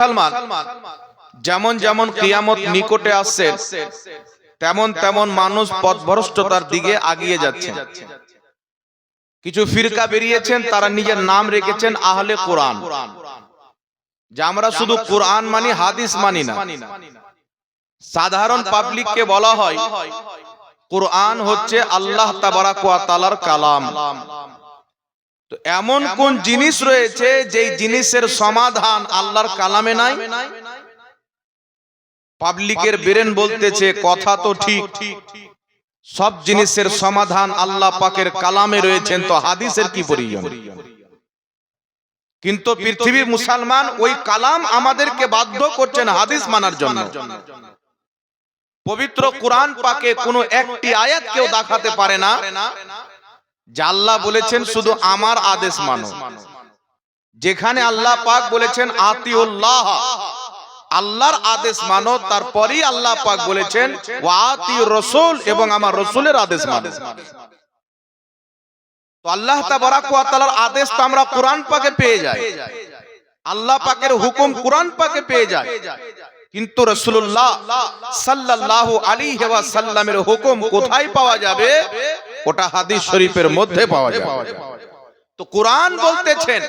মুসলমান যেমন যেমন কিয়ামত নিকটে আসছে তেমন তেমন মানুষ পথভ্রষ্টতার দিকে এগিয়ে যাচ্ছে। কিছু ফিরকা বেরিয়েছেন, তারা নিজের নাম রেখেছেন আহলে কোরআন, যে আমরা শুধু কোরআন মানি, হাদিস মানি না। সাধারণ পাবলিককে বলা হয় কোরআন হচ্ছে আল্লাহ তাবারাক ওয়া তাআলার কালাম। তো এমন কোন জিনিস রয়েছে যেই জিনিসের সমাধান আল্লাহর কালামে নাই? পাবলিকের ব্রেন বলতেছে কথা তো ঠিক, সব জিনিসের সমাধান আল্লাহ পাকের কালামে রয়েছেন, তো হাদিসের কি প্রয়োজন? কিন্তু পৃথিবীর মুসলমান ওই কালাম আমাদেরকে বাধ্য করছেন হাদিস মানার জন্য। পবিত্র কোরআন পাকে কোনো একটি আয়াত কেউ দেখাতে পারে না যে আল্লাহ বলেছেন শুধু আমার আদেশ মানো। যেখানে আল্লাহ পাক বলেছেন আতিউল্লাহ, আল্লাহর আদেশ মানো, তারপরেই আল্লাহ পাক বলেছেন ওয়া আতিউর রাসূল, এবং আমার রাসূলের আদেশ মানো। তো আল্লাহ তাবারাক ওয়া তাআলার আদেশ তো আমরা কোরআন পাকে পেয়ে যাই, আল্লাহ পাকের হুকুম কোরআন পাকে পেয়ে যাই, কিন্তু রাসূলুল্লাহ সাল্লাল্লাহু আলাইহি ওয়াসাল্লামের হুকুম কোথায় পাওয়া যাবে? ওটা হাদিস শরীফের মধ্যে পাওয়া যাবে। তো কোরআন বলতেছেন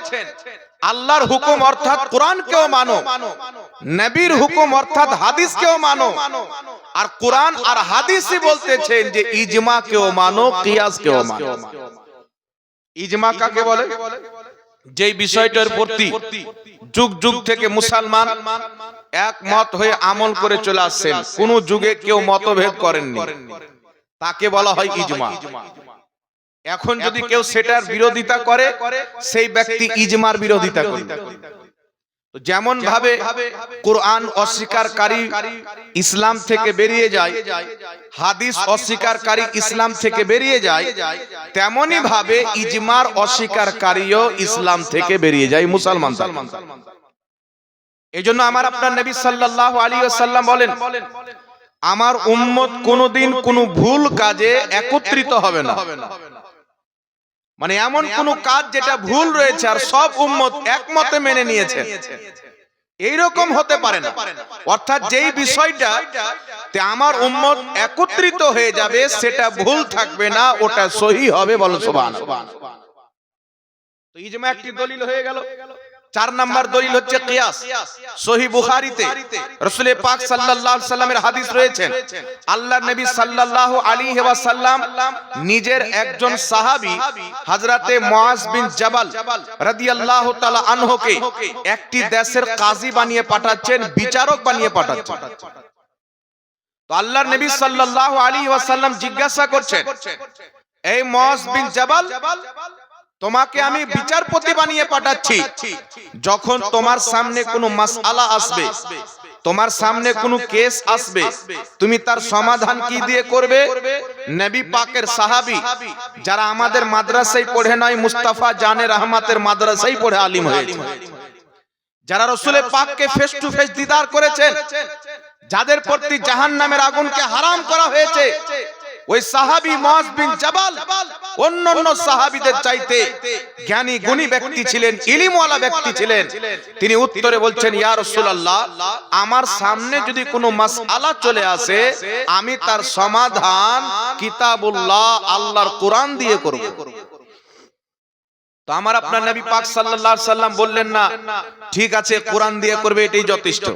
আল্লাহর হুকুম অর্থাৎ কোরআনকেও মানো, নবীর হুকুম অর্থাৎ হাদিসকেও মানো। আর কোরআন আর হাদিসই বলতেছেন যে ইজমাকেও মানো, কিয়াসকেও মানো। ইজমা কাকে বলে? যেই বিষয়টার প্রতি যুগ যুগ থেকে মুসলমান একমত হয়ে আমল করে চলে আসছেন, কোন যুগে কেউ মতভেদ করেননি, তাকে বলা হয় ইজমা। এখন যদি কেউ সেটার বিরোধিতা করে, সেই ব্যক্তি ইজমার বিরোধিতা করে। যেমন ভাবে কোরআন অস্বীকারী ইসলাম থেকে বেরিয়ে যায়, হাদিস অস্বীকারী ইসলাম থেকে বেরিয়ে যায়, তেমনি ভাবে ইজমার অস্বীকারীও ইসলাম থেকে বেরিয়ে যায় মুসলমান। এই জন্য আমার আপনার নবী সাল্লাল্লাহু আলাইহি ওয়াসাল্লাম বলেন আমার উম্মত কোনদিন কোনো ভুল কাজে একত্রিত হবে না। মানে এমন কোন কাজ যেটা ভুল রয়েছে আর সব উম্মত একমতে মেনে নিয়েছে, এইরকম হতে পারে না। অর্থাৎ যেই বিষয়টা আমার উম্মত একত্রিত হয়ে যাবে সেটা ভুল থাকবে না, ওটা সহি হবে। বলো সুবহানাল্লাহ। তো ইজমা একটি দলিল হয়ে গেল। 4 নাম্বার দলিল হচ্ছে কিয়াস। সহিহ বুখারীতে রাসূল পাক সাল্লাল্লাহু আলাইহি সাল্লামের হাদিস রয়েছে, আল্লাহর নবী সাল্লাল্লাহু আলাইহি ওয়াসাল্লাম নিজের একজন সাহাবী হযরতে মুআজ বিন জাবাল রাদিয়াল্লাহু তাআলা আনহুকে একটি দেশের কাজী বানিয়ে পাঠাচ্ছেন, বিচারক বানিয়ে পাঠাচ্ছেন। তো আল্লাহর নবী সাল্লাল্লাহু আলাইহি ওয়াসাল্লাম জিজ্ঞাসা করছেন, এই মুআজ বিন জাবাল, তোমাকে আমি বিচারপতি বানিয়ে পাঠাচ্ছি, যখন তোমার সামনে কোনো মাসআলা আসবে, তোমার সামনে কোনো কেস আসবে, তুমি তার সমাধান কি দিয়ে করবে? নবী পাকের সাহাবী যারা আমাদের মাদ্রাসায় পড়ে নয়, মুস্তাফা জানে রহমাতের মাদ্রাসায় পড়ে আলিম হয়েছে, যারা রাসূল পাককে ফেস টু ফেস দিদার করেছেন, যাদের প্রতি জাহান্নামের আগুনকে হারাম করা হয়েছে, ওই সাহাবী মুআজ বিন জাবাল অন্যান্য সাহাবীদের চাইতে জ্ঞানী গুণী ব্যক্তি ছিলেন, ইলমওয়ালা ব্যক্তি ছিলেন। তিনি উত্তরে বলছেন, ইয়া রাসূলুল্লাহ, আমার সামনে যদি কোনো মাসআলা চলে আসে, আমি তার সমাধান কিতাবুল্লাহ, আল্লাহর কোরআন দিয়ে করব। তো আমার আপনার নবী পাক সাল্লাল্লাহু আলাইহি সাল্লাম বললেন না, ঠিক আছে কোরআন দিয়ে করবে, এটাই যথেষ্ট।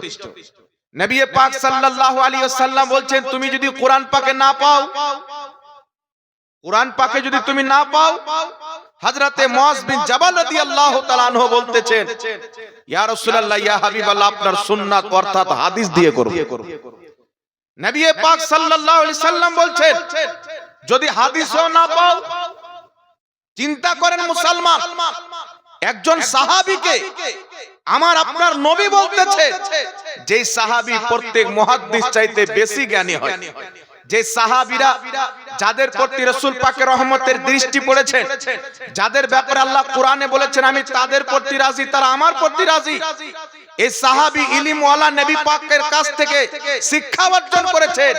নবী পাক সাল্লাল্লাহু আলাইহি ওয়াসাল্লাম বলছেন, তুমি যদি কোরআন পাকে না পাও, কোরআন পাকে যদি তুমি না পাও, হযরতে মুআজ বিন জাবাল রাদিয়াল্লাহু তাআলা আনহু বলতেছেন, ইয়া রাসূলুল্লাহ, ইয়া হাবিবাল্লাহ, আপনার সুন্নাত অর্থাৎ হাদিস দিয়ে করব। নবী পাক সাল্লাল্লাহু আলাইহি সাল্লাম বলছেন, যদি হাদিসও না পাও, চিন্তা করেন মুসলমান, একজন সাহাবীকে আমার আপনার নবী বলতেছে, যে সাহাবী প্রত্যেক মুহাদ্দিস চাইতে বেশি জ্ঞানী হয়, যে সাহাবীরা যাদের প্রতি রাসূল পাকের রহমতের দৃষ্টি পড়েছে, যাদের ব্যাপারে আল্লাহ কোরআনে বলেছেন আমি তাদের প্রতি রাজি, তারা আমার প্রতি রাজি, এই সাহাবী ইলমওয়ালা নবী পাকের কাছ থেকে শিক্ষা অর্জন করেছেন,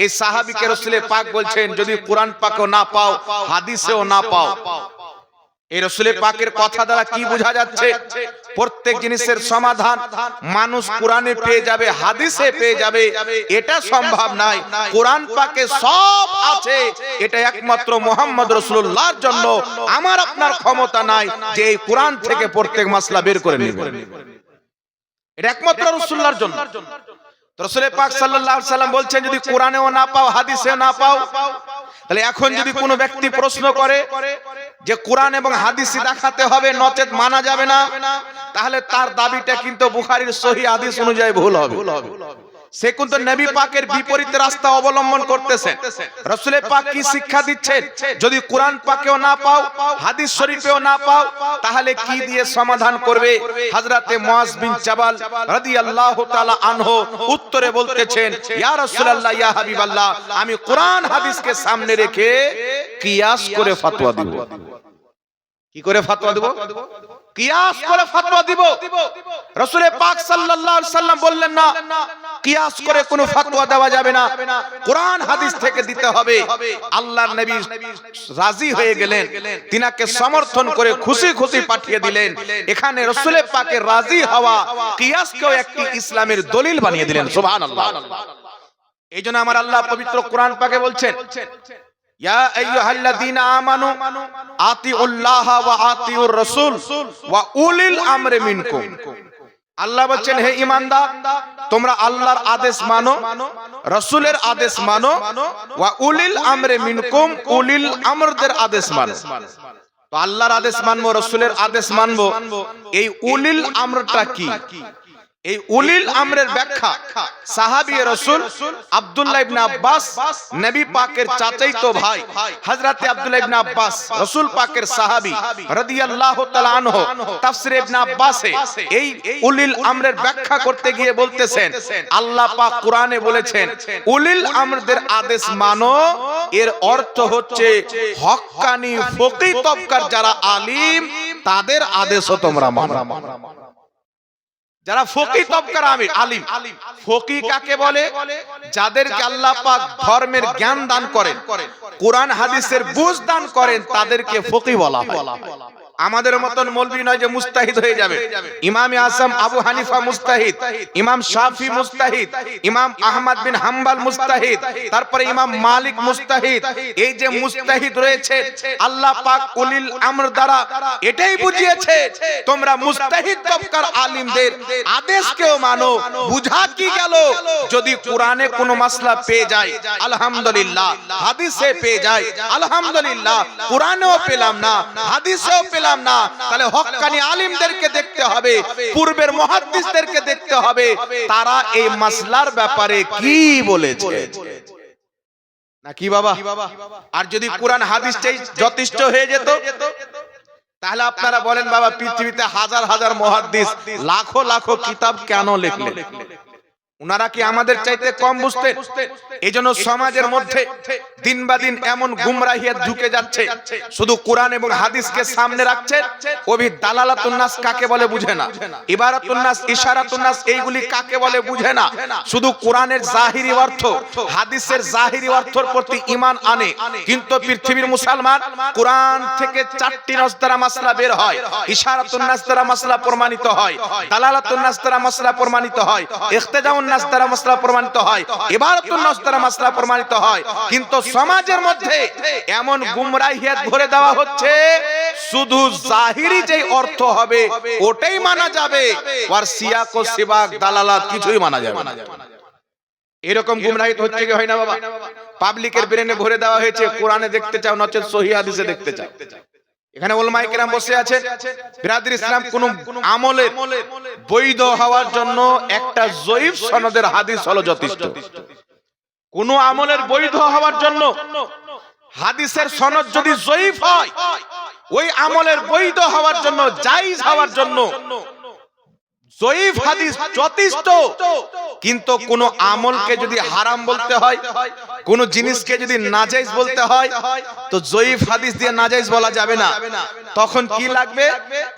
এই সাহাবীকে রাসূল পাক বলছেন যদি কোরআন পাকেও না পাও, হাদিসেও না পাও, এই রাসূলের পাকের কথা দ্বারা কি বোঝা যাচ্ছে? প্রত্যেক জিনিসের সমাধান মানুষ কোরআনে পেয়ে যাবে, হাদিসে পেয়ে যাবে, এটা সম্ভব নয়। কোরআন পাকে সব আছে, এটা একমাত্র মুহাম্মদ রাসূলুল্লাহর জন্য। আমার আপনার ক্ষমতা নাই যে এই কোরআন থেকে প্রত্যেক মাসলা বের করে নেব, এটা একমাত্র রাসূলুল্লাহর জন্য। রাসূলের পাক সাল্লাল্লাহু আলাইহি সাল্লাম বলছেন, যদি কোরআনেও না পাও, হাদিসেও না পাও, তাহলে এখন যদি কোনো ব্যক্তি প্রশ্ন করে যে কোরআন এবং হাদিসই দেখাতে হবে, নচেত মানা যাবে না, তাহলে তার দাবিটা কিন্তু বুখারীর সহিহ হাদিস অনুযায়ী ভুল হবে। সে কিন্তু নবী পাকের বিপরীত রাস্তা অবলম্বন করতেছে। রাসূলের পাক কি শিক্ষা দিচ্ছেন? যদি কোরআন পাকেও না পাও, হাদিস শরীফেও না পাও, তাহলে কি দিয়ে সমাধান করবে? হযরতে মুআজ বিন জাবাল রাদিয়াল্লাহু তাআলা আনহু উত্তরে বলতেছেন, ইয়া রাসূলুল্লাহ, ইয়া হাবিবাল্লাহ, আমি কোরআন হাদিসকে সামনে রেখে কিয়াস করে ফতোয়া দিব। কি করে ফতোয়া দিব? কিয়াস করে ফতোয়া দিব। রাসূলের পাক সাল্লাল্লাহু আলাইহি সাল্লাম বললেন, না, কিয়াস করে কোনো ফতোয়া দেওয়া যাবে না, কোরআন হাদিস থেকে দিতে হবে। আল্লাহর নবী রাজি হয়ে গেলেন, তিনাকে সমর্থন করে খুশি খুশি পাঠিয়ে দিলেন। এখানে রাসূলের পাকের রাজি হওয়া কিয়াসকেও একটি ইসলামের দলিল বানিয়ে দিলেন। সুবহানাল্লাহ। এইজন্য আমার আল্লাহ পবিত্র কোরআন পাকে বলছেন, ইয়া আইয়ুহাল্লাযীনা আমানু আতিউল্লাহ ওয়া আতিউর রাসূল ওয়া উলিল আমরি মিনকুম। আল্লাহ বলছেন, হে ঈমানদার, তোমরা আল্লাহর আদেশ মানো, রাসূলের আদেশ মানো, ওয়া উলিল আমরি মিনকুম, উলিল আমরদের আদেশ মানো। তো আল্লাহর আদেশ মানবো, রাসূলের আদেশ মানবো, এই উলিল আমরটা কি? এই উলিল আমরের ব্যাখ্যা সাহাবী রাসূল আব্দুল্লাহ ইবনে আব্বাস, নবী পাকের চাচাতো ভাই হযরত আব্দুল্লাহ ইবনে আব্বাস, রাসূল পাকের সাহাবী রাদিয়াল্লাহু তাআলা আনহু, তাফসীর ইবনে আব্বাসে এই উলিল আমরের ব্যাখ্যা করতে গিয়ে বলতেছেন, আল্লাহ পাক কোরআনে বলেছেন, উলিল আমরদের আদেশ মানো, এর অর্থ হচ্ছে হক্কানি ফকিহ তবকার যারা আলিম, তাদের আদেশও তোমরা মানো। যারা ফকিহ তবকার আলিম, ফকিহ কাকে বলে? যাদেরকে আল্লাহ পাক ধর্মের জ্ঞান দান করেন, কোরআন হাদিসের বুঝ দান করেন, তাদেরকে ফকিহ বলা হয়। আমাদের মতন মৌলভী নয় যে মুস্তাহিদ হয়ে যাবে। ইমাম আযম আবু হানিফা মুস্তাহিদ, ইমাম শাফি মুস্তাহিদ, ইমাম আহমদ বিন হাম্বল মুস্তাহিদ, তারপরে ইমাম মালিক মুস্তাহিদ। এই যে মুস্তাহিদ রয়েছে, আল্লাহ পাক উলিল আমর দ্বারা এটাই বুঝিয়েছে, তোমরা মুস্তাহিদ তবকার আলিমদের আদেশকেও মানো। বুঝা কি গেল? যদি কোরআনে কোনো মাসলা পেয়ে যায় আলহামদুলিল্লাহ, হাদিসে পেয়ে যায় আলহামদুলিল্লাহ, কোরআনেও পেলাম না, হাদিসেও পেলাম না, তাহলে হক্কানি আলিমদেরকে দেখতে হবে, পূর্বের মুহাদ্দিসদেরকে দেখতে হবে, তারা এই মাসলার ব্যাপারে কি বলেছে নাকি বাবা। আর যদি কোরআন হাদিসটাই যথেষ্ট হয়ে যেত, তাহলে আপনারা বলেন, বাবা পৃথিবীতে হাজার হাজার মুহাদ্দিস, লাখো লাখো কিতাব কেন লিখলেন? উনারা কি আমাদের চাইতে কম বুঝতেন? এইজন্য সমাজের মধ্যে দিন বা দিন এমন গুমরাহিয়াত ঢুকে যাচ্ছে, শুধু কোরআন এবং হাদিসকে সামনে রাখছে, কবি দালালাতুন নাস কাকে বলে বুঝে না, ইবারাতুন নাস, ইশারাতুন নাস এইগুলি কাকে বলে বুঝে না। শুধু কোরআনের জাহিরি অর্থ, হাদিসের জাহিরি অর্থের প্রতি ঈমান আনে, কিন্তু পৃথিবীর মুসলমান কোরআন থেকে চারটি নাস দ্বারা মাসলা বের হয়, ইশারাতুন নাস দ্বারা মাসলা প্রমাণিত হয়, দালালাতুন নাস দ্বারা মাসলা প্রমাণিত হয়, ইখতিদাউন নাস দ্বারা মাসলা প্রমাণিত হয়, ইবারাতুন নাস দ্বারা মাসলা প্রমাণিত হয়। কিন্তু সমাজের মধ্যে এমন গুমরাহিয়াত ভরে দেওয়া হচ্ছে, শুধু জাহিরি যে অর্থ হবে ওটাই মানা যাবে, আর সিয়াক ও সিবাক দালালাত কিছুই মানা যাবে না। এরকম গুমরাহিত হচ্ছে কি হয় না বাবা? পাবলিকের ব্রেনে ভরে দেওয়া হয়েছে, কোরআনে দেখতে চাও নচেত সহিহ হাদিসে দেখতে চাও। এখানে উলামায়ে কেরাম বসে আছেন। বিরাদর ইসলাম কোন আমলের বৈধ হওয়ার জন্য একটা জয়ীফ সনদের হাদিস হলো যথেষ্ট। কোন আমলের বৈধ হওয়ার জন্য হাদিসের সনদ যদি জয়ীফ হয়, ওই আমলের বৈধ হওয়ার জন্য, জায়েজ হওয়ার জন্য জয়ীফ হাদিস যথেষ্ট। কিন্তু কোন আমলকে যদি হারাম বলতে হয়, কোন জিনিসকে যদি নাজায়েজ বলতে হয়, তো জয়ীফ হাদিস দিয়ে নাজায়েজ বলা যাবে না। তখন কি লাগবে?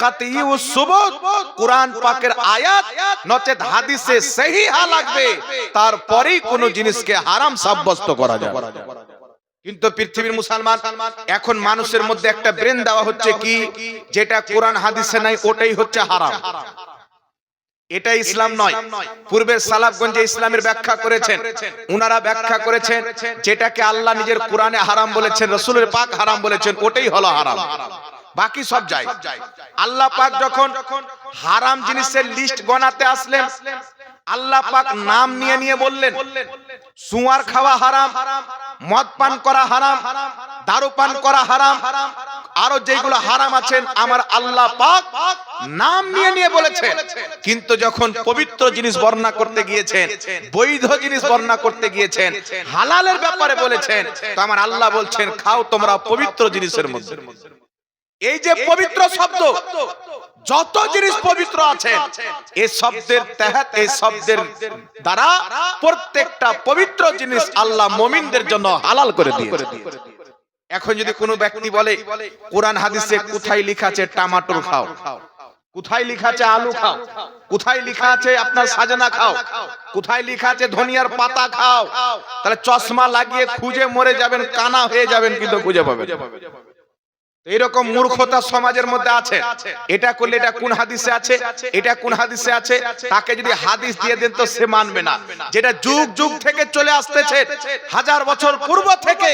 কাতঈউ সুবুত, কোরআন পাকের আয়াত নচেত হাদিসে সহিহা লাগবে, তারপরেই কোন জিনিসকে হারাম সাব্যস্ত করা যাবে। কিন্তু পৃথিবীর মুসলমান এখন মানুষের মধ্যে একটা ব্রেন দেওয়া হচ্ছে কি, যেটা কোরআন হাদিসে নাই ওটাই হচ্ছে হারাম, এটা ইসলাম নয়। পূর্বের সালাফগণ যে ইসলামের ব্যাখ্যা করেছেন, উনারা ব্যাখ্যা করেছেন যেটাকে আল্লাহ নিজের কোরআনে হারাম বলেছেন, রাসূলের পাক হারাম বলেছেন, ওটাই হলো হারাম, বাকি সব জায়েজ। আল্লাহ পাক যখন হারাম জিনিসের লিস্ট গণাতে আসলেন, আল্লাহ পাক নাম নিয়ে নিয়ে বললেন সুয়ার খাওয়া হারাম, মদ পান করা হারাম, দারু পান করা হারাম, আরো যেগুলো হারাম আছেন আমার আল্লাহ পাক নাম নিয়ে নিয়ে বলেছেন। কিন্তু যখন পবিত্র জিনিস বর্ণনা করতে গিয়েছেন, বৈধ জিনিস বর্ণনা করতে গিয়েছেন, হালালের ব্যাপারে বলেছেন, তো আমার আল্লাহ বলছেন খাও তোমরা পবিত্র জিনিসের মধ্যে। এই যে পবিত্র শব্দ, যত জিনিস পবিত্র আছে এই শব্দের তহত, এই শব্দের দ্বারা প্রত্যেকটা পবিত্র জিনিস আল্লাহ মুমিনদের জন্য হালাল করে দিয়েছে। এখন যদি কোনো ব্যক্তি বলে কোরআন হাদিসে কোথায় লেখা আছে টমেটো খাও, কোথায় লেখা আছে আলু খাও, কোথায় লেখা আছে আপনার সাজনা খাও, কোথায় লেখা আছে ধনিয়ার পাতা খাও, তাহলে চশমা লাগিয়ে খুঁজে মরে যাবেন, কানা হয়ে যাবেন, কিন্তু খুঁজে পাবেন। এইরকম মূর্খতা সমাজের মধ্যে আছে। এটা করলে এটা কোন হাদিসে আছে, এটা কোন হাদিসে আছে, তাকে যদি হাদিস দিয়ে দেন তো সে মানবে না। যেটা যুগ যুগ থেকে চলে আসতেছে, হাজার বছর পূর্ব থেকে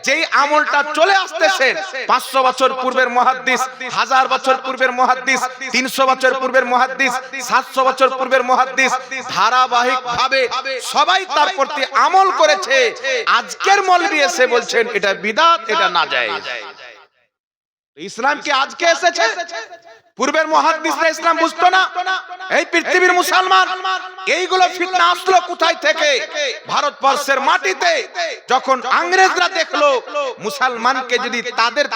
যেই আমলটা চলে আসতেছে, 500 বছর পূর্বের মুহাদ্দিস, 1000 বছর পূর্বের মুহাদ্দিস, 300 বছর পূর্বের মুহাদ্দিস, 700 বছর পূর্বের মুহাদ্দিস, ধারাবাহিক ভাবে সবাই তার প্রতি আমল করেছে। আজকের মৌলবি এসে বলছেন এটা বিদআত, এটা নাজায়েজ। ইসলাম কি আজকে এসেছে? পূর্বের মুহাদ্দিসরা ইসলাম বুঝতো না। এই পৃথিবীর মুসলমান এইগুলো ফিতনা আসলো কোথায় থেকে? ভারতবর্ষের মাটিতে যখন ইংরেজরা দেখলো মুসলমানকে যদি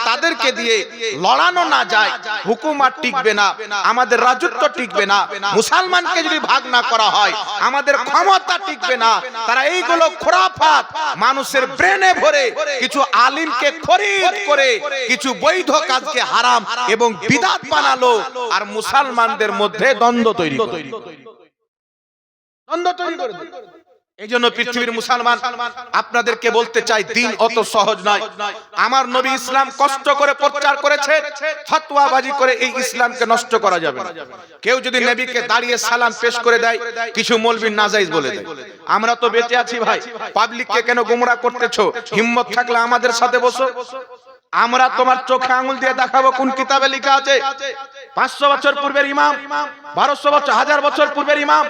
তাদেরকে দিয়ে লড়ানো না যায়, হুকুমত টিকবে না, আমাদের রাজত্ব টিকবে না, মুসলমানকে যদি ভাগ না করা হয় আমাদের ক্ষমতা টিকবে না, তারা এইগুলো খুরাফাত মানুষের ব্রেনে ভরে কিছু আলিমকে খরিদ করে কিছু বৈধ কাজকে হারাম এবং বিদআত বানালো, আর মুসলমানদের মধ্যে দ্বন্দ্ব তৈরি করে। এই জন্য পৃথিবীর মুসলমান আপনাদেরকে বলতে চাই দিন অত সহজ নয়। আমার নবী ইসলাম কষ্ট করে প্রচার করেছে, ফতোয়াবাজি করে এই ইসলামকে নষ্ট করা যাবে না। কেউ যদি নবীকে দাঁড়িয়ে সালাম পেশ করে দেয়, কিছু মৌলবি নাজায়েজ বলে দেয়। আমরা তো বেঁচে আছি ভাই, পাবলিককে কেন গোমরাহ করতেছো? হিম্মত থাকলে আমাদের সাথে বসো, আমরা তোমার চোখে আঙ্গুল দিয়ে দেখাবো কোন কিতাবে লেখা আছে। 500 বছর পূর্বের ইমাম, 1200 বছর, 1000 বছর পূর্বের ইমাম,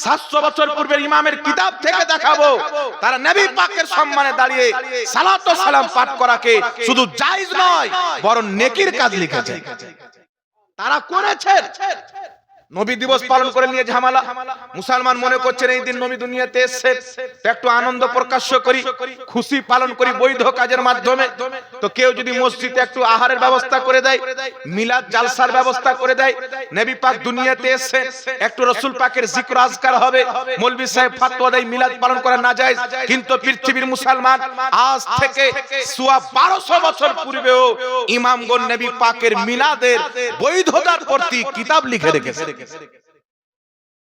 700 বছর পূর্বের ইমামের কিতাব থেকে দেখাবো তারা নবী পাকের সম্মানে দাঁড়িয়ে সালাত ও সালাম পাঠ করাকে শুধু জায়েজ নয় বরং নেকির কাজ লিখেছে, তারা করেছেন। নবী দিবস পালন করে নিয়ে ঝামেলা। মুসলমান মনে করছেন এই দিন নবী দুনিয়াতে এসেছে, একটু আনন্দ প্রকাশ করি, খুশি পালন করি বৈধ কাজের মাধ্যমে। তো কেউ যদি মসজিদে একটু আহারের ব্যবস্থা করে দেয়, মিলাদ জালসার ব্যবস্থা করে দেয়, নবী পাক দুনিয়াতে এসেছে, একটু রাসূল পাকের জিকির আজকার হবে, মৌলভী সাহেব ফতোয়া দেয় মিলাদ পালন করা নাজায়েজ। কিন্তু পৃথিবীর মুসলমান আজ থেকে 1200 বছর পূর্বেও ইমামগণ নবী পাকের মিলাদের বৈধতার প্রতি কিতাব লিখে রেখেছে।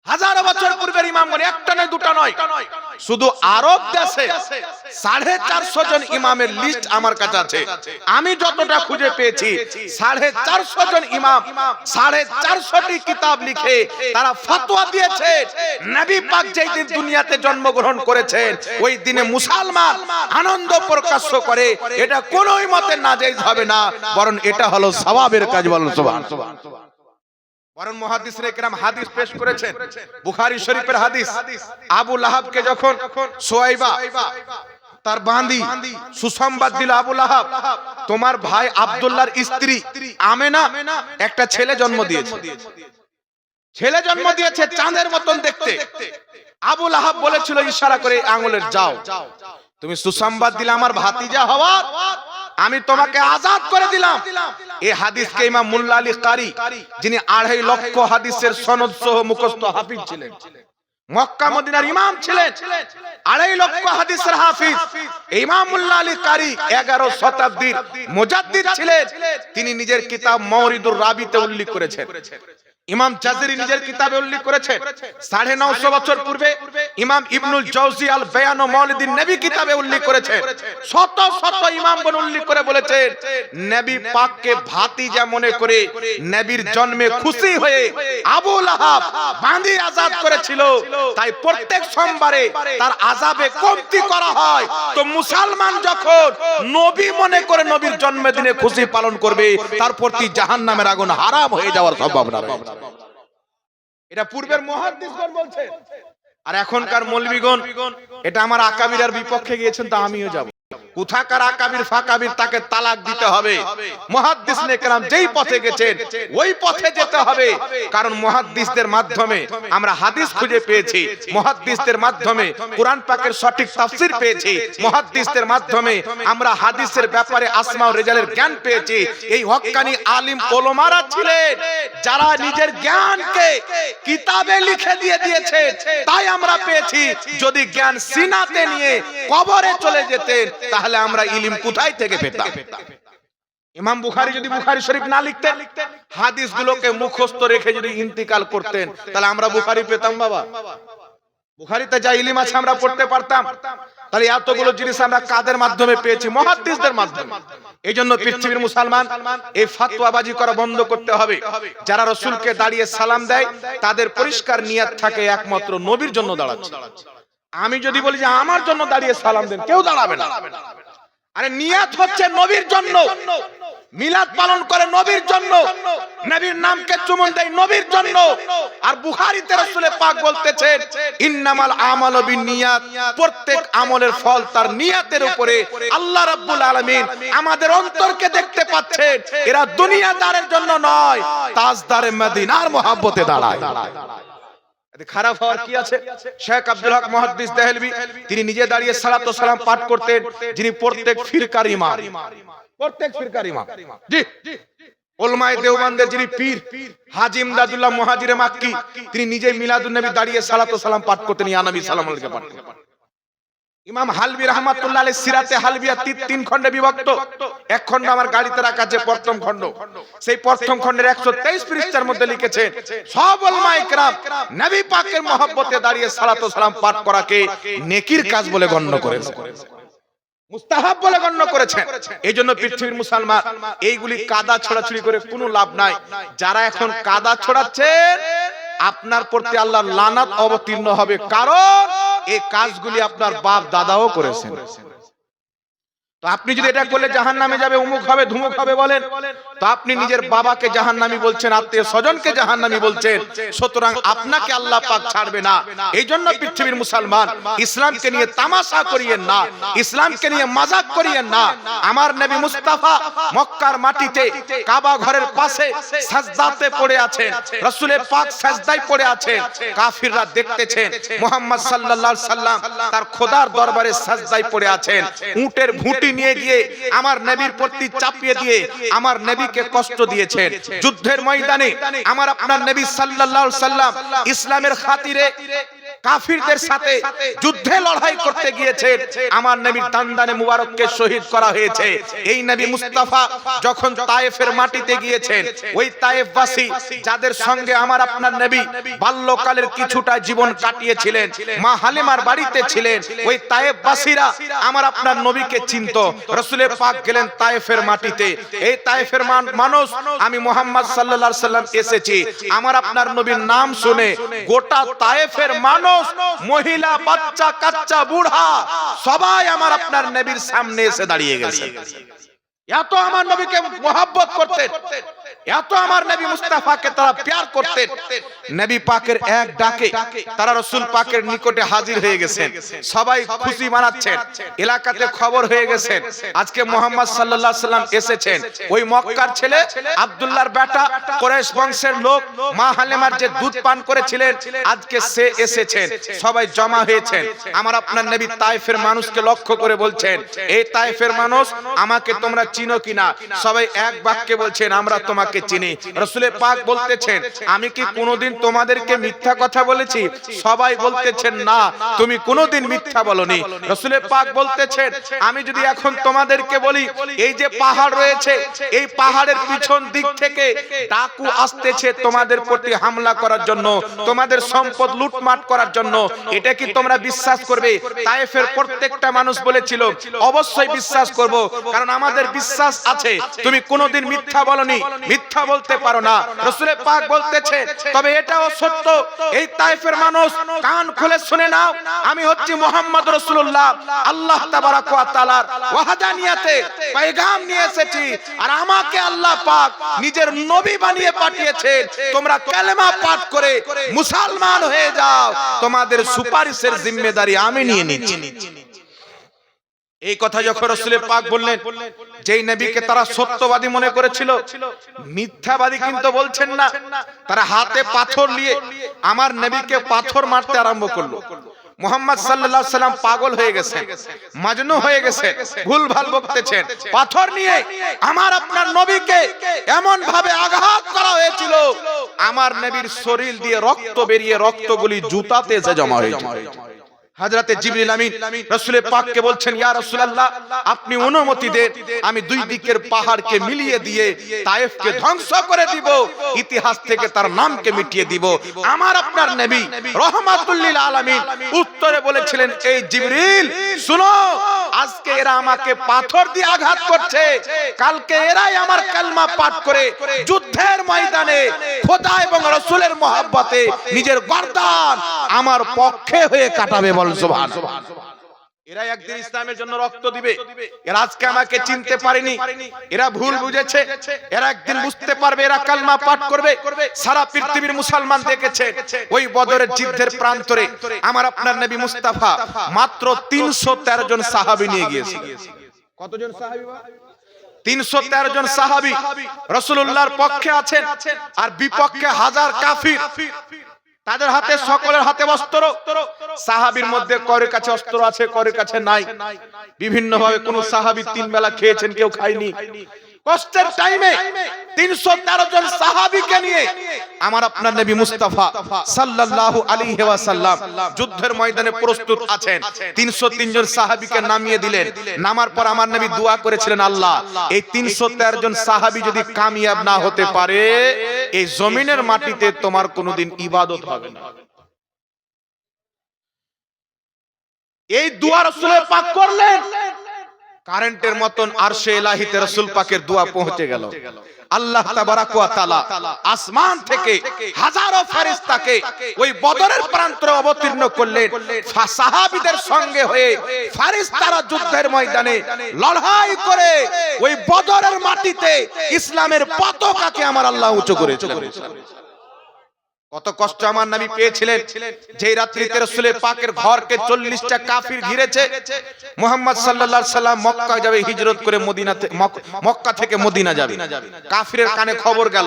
হাজার বছর পূর্বের ইমামগণ, একটা নয় দুটা নয়, শুধু আরব দেশে 450 জন ইমামের লিস্ট আমার কাছে আছে। আমি যতটা খুঁজে পেয়েছি 450 জন ইমাম 450টি কিতাব লিখে তারা ফতোয়া দিয়েছে। নবী পাক যেই দিন দুনিয়াতে জন্মগ্রহণ করেছেন ওই দিনে মুসলমান আনন্দ প্রকাশ করে, এটা কোনোই মতে নাজায়েজ হবে না, বরং এটা হলো সওয়াবের কাজ। বলুন সুবহানাল্লাহ। বরং মুহাদ্দিসরা কেরাম হাদিস পেশ করেছেন, বুখারী শরীফের হাদিস, আবু লাহাবকে যখন সুয়াইবা তার বাঁধি সুসংবাদ দিল, আবু লাহাব তোমার ভাই আব্দুল্লাহর স্ত্রী আমেনা একটা ছেলে জন্ম দিয়েছে, ছেলে জন্ম দিয়েছে চাঁদের মতন দেখতে। আবু লাহাব বলেছিল ইশারা করে আঙ্গুলের, যাও তুমি সুসংবাদ দিলে আমার ভাতিজা হওয়ার, আমি তোমাকে আজাদ করে দিলাম। এই হাদিসকে ইমাম মুল্লা আলী কারি, যিনি 2.5 লক্ষ হাদিসের সনদ সহ মুখস্থ হাফিজ ছিলেন, মক্কা মদিনার ইমাম ছিলেন, 2.5 লক্ষ হাদিসের হাফিজ ইমাম মুল্লা আলী কারি 11 শতাব্দীর মুজাদ্দিদ ছিলেন। তিনি নিজের কিতাব মাওরিদুর রাবিতে উল্লেখ করেছেন, ইমাম জাযরি নিজের কিতাবে উল্লেখ করেছেন 950 বছর পূর্বে ইমাম ইবনুল জাওজি আল বায়ান ও মাওলিদিন নবী কিতাবে উল্লেখ করেছেন। শত শত ইমামগণ উল্লেখ করে বলেছেন নবী পাককে ভাতিজা মনে করে নবীর জন্মে খুশি হয়ে আবু লাহাব বাঁধি আযাদ করেছিল। তাই প্রত্যেক সোমবারে তার আযাবে কমতি করা হয়। তো মুসলমান যখন নবী মনে করে নবীর জন্মদিনে খুশি পালন করবে তার প্রতি জাহান্নামের আগুন হারাম হয়ে যাওয়ার সম্ভাবনা রয়েছে। এটা পূর্বের মুহাদ্দিসগণ বলছেন। আর এখনকার মৌলবীগণ এটা আমার আকাবিরের বিপক্ষে গিয়েছেন, তা আমিও যাব। কোথাকার আকাবির ফাকাবির তাকে তালাক দিতে হবে। মুহাদ্দিসনে কেরাম যেই পথে গেছেন ওই পথে যেতে হবে। কারণ মুহাদ্দিসদের মাধ্যমে আমরা হাদিস খুঁজে পেয়েছি, মুহাদ্দিসদের মাধ্যমে কোরআন পাকের সঠিক তাফসীর পেয়েছি, মুহাদ্দিসদের মাধ্যমে আমরা হাদিসের ব্যাপারে আসমা ও রেজালের জ্ঞান পেয়েছি। এই হক্কানি আলিম ওলামারা ছিলেন যারা নিজের জ্ঞানকে কিতাবে লিখে দিয়েছে, তাই আমরা পেয়েছি। যদি জ্ঞান সিনাতে নিয়ে কবরে চলে যেতেন তাহলে আমরা ইলম কোথায় থেকে পেতাম? ইমাম বুখারী যদি বুখারী শরীফ না লিখতেন, হাদিসগুলোকে মুখস্থ রেখে যদি ইন্তিকাল করতেন, তাহলে আমরা বুখারী পেতাম? বাবা, বুখারীতে যা ইলম আছে আমরা পড়তে পারতাম। তাহলে এতগুলো জিনিস আমরা কাদের মাধ্যমে পেয়েছি? মুহাদ্দিসদের মাধ্যমে। এইজন্য পৃথিবীর মুসলমান এই ফতোয়াবাজি করা বন্ধ করতে হবে। যারা রাসূলকে দাঁড়িয়ে সালাম দেয় তাদের পরিষ্কার নিয়ত থাকে একমাত্র নবীর জন্য দাঁড়াচ্ছে। আমি যদি বলি যে আমার জন্য দাঁড়িয়ে সালাম দেন, কেউ দাঁড়াবে না। আরে নিয়ত হচ্ছে নবীর জন্য, মিলাদ পালন করে নবীর জন্য, নবীর নামকে চুমন দেয় নবীর জন্য। আর বুখারীতে রাসূল পাক বলতেছেন ইন্নামাল আমালু বিন্নিয়াত, প্রত্যেক আমলের ফল তার নিয়তের উপরে। আল্লাহ রাব্বুল আলামিন আমাদের অন্তরকে দেখতে পাচ্ছেন। এরা দুনিয়াদারের জন্য নয়, তাজদারে মদিনার মহব্বতে দাঁড়ায়। খারাপ হওয়ার কি আছে? শেখ আব্দুল হক মুহাদ্দিস দেহলভী তিনি নিজে দাঁড়িয়ে সালাত ও সালাম পাঠ করতেন, যিনি প্রত্যেক ফিরকার ইমাম, প্রত্যেক ফিরকার ইমাম। জি, উলামায়ে দেওবন্দের যিনি পীর হাজী ইমদাদুল্লাহ মুহাজিরে মাক্কি, তিনি নিজে মিলাদুন নবী দাঁড়িয়ে সালাত ও সালাম পাঠ করতেন, ইয়া নবী সালাম আলাইহি পাঠ করতেন। ইমাম হালবি রাহমাতুল্লাহ আলাইহি সিরাতে হালবিয়া 3 খণ্ডে বিভক্ত। এক খণ্ড আমার গাড়িতে রাখা আছে, প্রথম খণ্ড। সেই প্রথম খণ্ডের 123 পৃষ্ঠার মধ্যে লিখেছেন সব উলামায়ে কেরাম নবী পাকের মহব্বতে দাঁড়িয়ে সালাত ও সালাম পাঠ করাকে নেকির কাজ বলে গণ্য করেছেন, মুস্তাহাব বলে গণ্য করেছেন। এইজন্য পৃথিবীর মুসলমান এইগুলি কাদা ছড়াছড়ি করে কোনো লাভ নাই। যারা এখন কাদা ছড়াচ্ছেন আপনার প্রতি আল্লাহর লানাত অবতীর্ণ হবে, কারণ এই কাজগুলি আপনার বাপ দাদাও করেছেন। তো আপনি যদি এটা করলে জাহান্নামে যাবে, অমুক হবে ধুমুক হবে বলেন, তো আপনি নিজের বাবাকে জাহান্নামী বলছেন, আত্মীয় স্বজনকে জাহান্নামী বলছেন। সুতরাং আপনাকে আল্লাহ পাক ছাড়বে না। এইজন্য পৃথিবীর মুসলমান ইসলামকে নিয়ে তামাশা করিয়েন না, ইসলামকে নিয়ে মাজাক করিয়েন না। আমার নবী মুস্তাফা মক্কার মাটিতে কাবা ঘরের পাশে সাজদাতে পড়ে আছেন, রাসূল পাক সাজদায় পড়ে আছেন। কাফিররা দেখতেছেন মুহাম্মদ সাল্লাল্লাহু আলাইহি সাল্লাম তার খোদার দরবারে সাজদায় পড়ে আছেন। উটের ভুঁটি নিয়ে গিয়ে আমার নবীর প্রতি চাপিয়ে দিয়ে আমার নবীকে কষ্ট দিয়েছেন। যুদ্ধের ময়দানে আমার আপনার নবী সাল্লাল্লাহু আলাইহি সাল্লাম ইসলামের খাতিরে কাফিরদের সাথে যুদ্ধে লড়াই করতে গিয়েছেন। আমার নবীর দান্দানে মুবারককে শহীদ করা হয়েছে। এই নবী মুস্তাফা যখন তায়েফের মাটিতে গিয়েছেন, ওই তায়েফবাসী যাদের সঙ্গে আমার আপনার নবী বাল্যকালের কিছুটা জীবন কাটিয়েছিলেন, মা হালিমার বাড়িতে ছিলেন, ওই তায়েফবাসীরা আমার আপনার নবীকে চিনত। রাসূল পাক গেলেন তায়েফের মাটিতে। এই তায়েফের মানুষ, আমি মুহাম্মদ সাল্লাল্লাহু আলাইহি সাল্লাম এসেছি, আমার আপনার নবীর নাম শুনে গোটা তায়েফের মানুষ, মহিলা, বাচ্চা, কাচ্চা, বুড়া সবাই আমার আপনার নবীর সামনে এসে দাঁড়িয়ে গেছে। এত আমার নবীকে মহব্বত করতেন, এত আমার নবী মুস্তাফাকে তারা প্যার করতেন। নবী পাকের এক ডাকে তারা রাসূল পাকের নিকটে হাজির হয়ে গেছেন। সবাই খুশি মানাচ্ছেন, এলাকাতে খবর হয়ে গেছেন আজকে মুহাম্মদ সাল্লাল্লাহু আলাইহি সাল্লাম এসেছেন। ওই মক্কার ছেলে আব্দুল্লাহর বেটা, কুরাইশ বংশের লোক, মা হালিমার যে দুধ পান করেছিলেন, আজকে সে এসেছেন। সবাই জমা হয়েছেন। আমার আপনার নবী তায়েফের মানুষকে লক্ষ্য করে বলছেন, এই তায়েফের মানুষ, আমাকে তোমরা চিনো কিনা? সবাই এক বাক্যে বলছেন, আমরা তোমাকে তোমাকে চিনি। রাসূল পাক বলতেছেন আমি কি কোনোদিন তোমাদেরকে মিথ্যা কথা বলেছি? সবাই বলতেছেন না, তুমি কোনোদিন মিথ্যা বলনি। রাসূল পাক বলতেছেন আমি যদি এখন তোমাদেরকে বলি এই যে পাহাড় রয়েছে, এই পাহাড়ের পিছন দিক থেকে ডাকু আসতেছে তোমাদের প্রতি হামলা করার জন্য, তোমাদের সম্পদ লুটমাট করার জন্য, এটা কি তোমরা বিশ্বাস করবে? তায়েফের প্রত্যেকটা মানুষ বলেছিল অবশ্যই বিশ্বাস করব, কারণ আমাদের বিশ্বাস আছে তুমি কোনোদিন মিথ্যা বলনি, মিথ্যা বলতে পারো না। রাসূল পাক বলতেছে তবে এটাও সত্য, এই তায়েফের মানুষ কান খুলে শুনে নাও, আমি হচ্ছি মুহাম্মদ রাসূলুল্লাহ, আল্লাহ তাবারাক ওয়া তাআলার ওয়াহদানিয়াতে পয়গাম নিয়ে এসেছি, আর আমাকে আল্লাহ পাক নিজের নবী বানিয়ে পাঠিয়েছেন। তোমরা কালেমা পাঠ করে মুসলমান হয়ে যাও, তোমাদের সুপারিশের জিম্মেদারি আমি নিয়ে নিচ্ছি। এই কথা যখন রাসূল পাক বললেন, যেই নবীকে তারা সত্যবাদী মনে করেছিল, মিথ্যাবাদী কিন্তু বলছেন না, তারা হাতে পাথর নিয়ে আমার নবীকে পাথর মারতে আরম্ভ করলো। মুহাম্মদ সাল্লাল্লাহু আলাইহি সাল্লাম পাগল হয়ে গেছেন, মাজনু হয়ে গেছেন, ভুলভাল বকতেছেন। পাথর নিয়ে আমার আপনার নবীকে এমন ভাবে আঘাত করা হয়েছিল, আমার নবীর শরীর দিয়ে রক্ত বেরিয়ে রক্তগুলি জুতাতে এসে জমা হয়েছে। হযরতে জিবরিল আমিন রাসূল পাককে বলছেন ইয়া রাসূলুল্লাহ আপনি অনুমতি দেন, আমি দুই দিকের পাহাড়কে মিলিয়ে দিয়ে তায়েফকে ধ্বংস করে দিব, ইতিহাস থেকে তার নামকে মিটিয়ে দিব। আমার আপনার নবী রাহমাতুল লিল আলামিন উত্তরে বলেছিলেন এই জিবরিল শুনো, আজকে এরা আমাকে পাথর দিয়ে আঘাত করছে, কালকে এরাই আমার কালমা পাঠ করে যুদ্ধের ময়দানে খোদা এবং রাসূলের মহব্বতে নিজের গর্দান আমার পক্ষে হয়ে কাটাবে। বল সুবহানাল্লাহ। এরা একদিন ইসলামের জন্য রক্ত দিবে। এরা আজকে আমাকে চিনতে পারেনি, এরা ভুল বুঝেছে, এরা একদিন বুঝতে পারবে, এরা কালমা পাঠ করবে। সারা পৃথিবীর মুসলমান দেখেছে ওই বদরের যুদ্ধের প্রান্তরে আমার আপনার নবী মুস্তাফা মাত্র 313 জন সাহাবী নিয়ে গিয়েছিল। কতজন সাহাবী? 313 জন সাহাবী রাসূলুল্লাহর পক্ষে আছেন, আর বিপক্ষে হাজার কাফির। তাদের হাতে, সকলের হাতে অস্ত্র। সাহাবীর মধ্যে কারোর কাছে অস্ত্র আছে, কারোর কাছে নাই। বিভিন্ন ভাবে কোন সাহাবী 3 বেলা খেয়েছেন, কেউ খায়নি। কষ্টের টাইমে 313 জন সাহাবীকে নিয়ে আমার আপনার নবী মুস্তাফা সাল্লাল্লাহু আলাইহি ওয়াসাল্লাম যুদ্ধের ময়দানে প্রস্তুত আছেন। 303 জন সাহাবীকে নামিয়ে দিলেন। নামার পর আমার নবী দোয়া করেছিলেন, আল্লাহ এই 313 জন সাহাবী যদি কামিয়াব না হতে পারে, এই জমিনের মাটিতে তোমার কোনোদিন ইবাদত হবে না। এই দোয়া রাসূল পাক করলেন, কারেন্টের মতন আরশে ইলাহিতে রাসূল পাকের দোয়া পৌঁছে গেল। আল্লাহ তাবারাক ওয়া তাআলা আসমান থেকে হাজারো ফেরেশতাকে ওই বদরের প্রান্তরে অবতীর্ণ করলেন। সাহাবীদের সঙ্গে হয়ে ফেরেশতারা যুদ্ধের ময়দানে লড়াই করে ওই বদরের মাটিতে ইসলামের পতাকাকে আমার আল্লাহ উঁচু করেছিলেন। কত কষ্ট আমার নবী পেয়েছিলেন। যেই রাত্রিতে রাসূল পাকের ঘরকে 40টা কাফির ঘিরেছে, মুহাম্মদ সাল্লাল্লাহু আলাইহি সাল্লাম মক্কা যাবে, হিজরত করে মদিনাতে, মক্কা থেকে মদিনা যাবে। কাফিরের কানে খবর গেল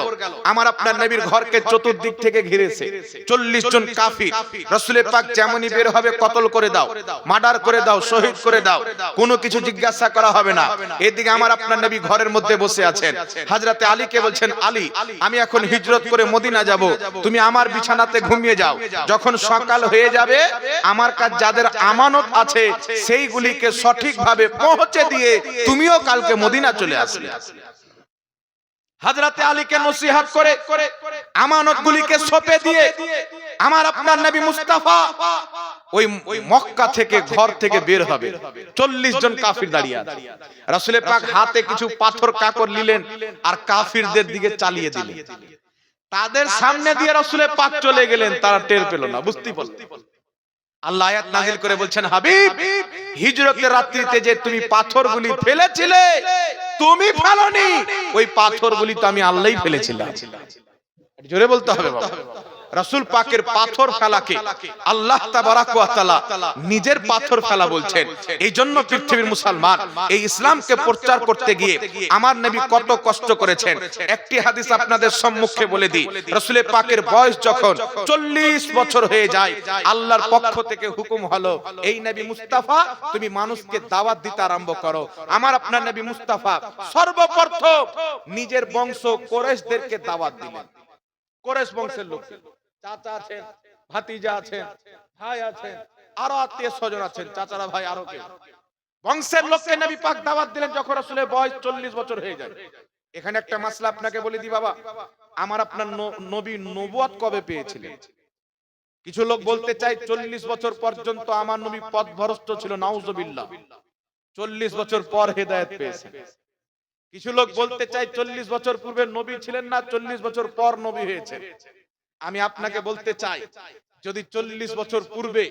আমার আপনার নবীর ঘরকে চতুর্দিক থেকে ঘিরেছে 40 জন কাফির। রাসূল পাক যেমনই বের হবে কতল করে দাও, মার্ডার করে দাও, শহীদ করে দাও, কোনো কিছু জিজ্ঞাসা করা হবে না। এদিকে আমার আপনার নবী ঘরের মধ্যে বসে আছেন। হযরতে আলীকে বলছেন, আলী আমি এখন হিজরত করে মদিনা যাব, তুমি আমার বিছানাতে ঘুমিয়ে যাও। যখন সকাল হয়ে যাবে আমার কাছে যাদের আমানত আছে সেইগুলিকে সঠিকভাবে পৌঁছে দিয়ে তুমিও কালকে মদিনা চলে আসবে। হযরতে আলীকে নসিহত করে আমানতগুলিকে সঁপে দিয়ে আমার আপনার নবী মুস্তাফা ওই মক্কা থেকে, ঘর থেকে বের হবে। 40 জন কাফির দাঁড়িয়ে আছে। রাসূল পাক হাতে কিছু পাথর কাকড় নিলেন আর কাফিরদের দিকে চালিয়ে দিলেন। তাদের সামনে দিয়ে রাসূল পাক চলে গেলেন, তারা টের পেল না, বুঝতেই পারল। আল্লাহ আয়াত নাযিল করে বলছেন, হাবিব হিজরতের রাত্রিতে যে তুমি পাথরগুলি ফেলেছিলে, তুমি ফেলোনি, ওই পাথরগুলি তো আমি আল্লাহই ফেলেছিলাম। জোরে বলতে হবে বাবা। রাসূল পাকের পাথর ফেলাকে আল্লাহ তাবারাক ওয়া তাআলা নিজের পাথর ফেলা বলছেন। এই জন্য পৃথিবীর মুসলমান এই ইসলামকে প্রচার করতে গিয়ে আমার নবী কত কষ্ট করেছেন। একটি হাদিস আপনাদের সম্মুখে বলে দিই। রাসূল পাকের বয়স যখন 40 বছর হয়ে যায়, আল্লাহর পক্ষ থেকে হুকুম হলো, এই নবী মুস্তাফা তুমি মানুষকে দাওয়াত দিতে আরম্ভ করো। আমার আপনার নবী মুস্তাফা সর্বপ্রথম নিজের বংশ কুরাইশদেরকে দাওয়াত দিলেন। কুরাইশ বংশের লোক, চাচা আছেন, ভাতিজা আছেন, ভাই আছেন, আরো আত্মীয় স্বজন আছেন, চাচারা ভাই আরো কেউ, বংশের লোককে নবী পাক দাওয়াত দিলেন যখন রাসূলের বয়স 40 বছর হয়ে যায়। এখানে একটা মাসলা আপনাকে বলে দিই বাবা, আমার আপনার নবী নবুয়ত কবে পেয়েছিলেন? কিছু লোক বলতে চায় 40 বছর পর্যন্ত আমার নবী পথভ্রষ্ট ছিল, নাউজুবিল্লাহ, 40 বছর পর হেদায়েত পেয়েছেন। কিছু লোক বলতে চায় 40 বছর পূর্বে নবী ছিলেন না, 40 বছর পর নবী হয়েছেন। আমি আপনাকে বলতে চাই, যদি 40 বছর পূর্বে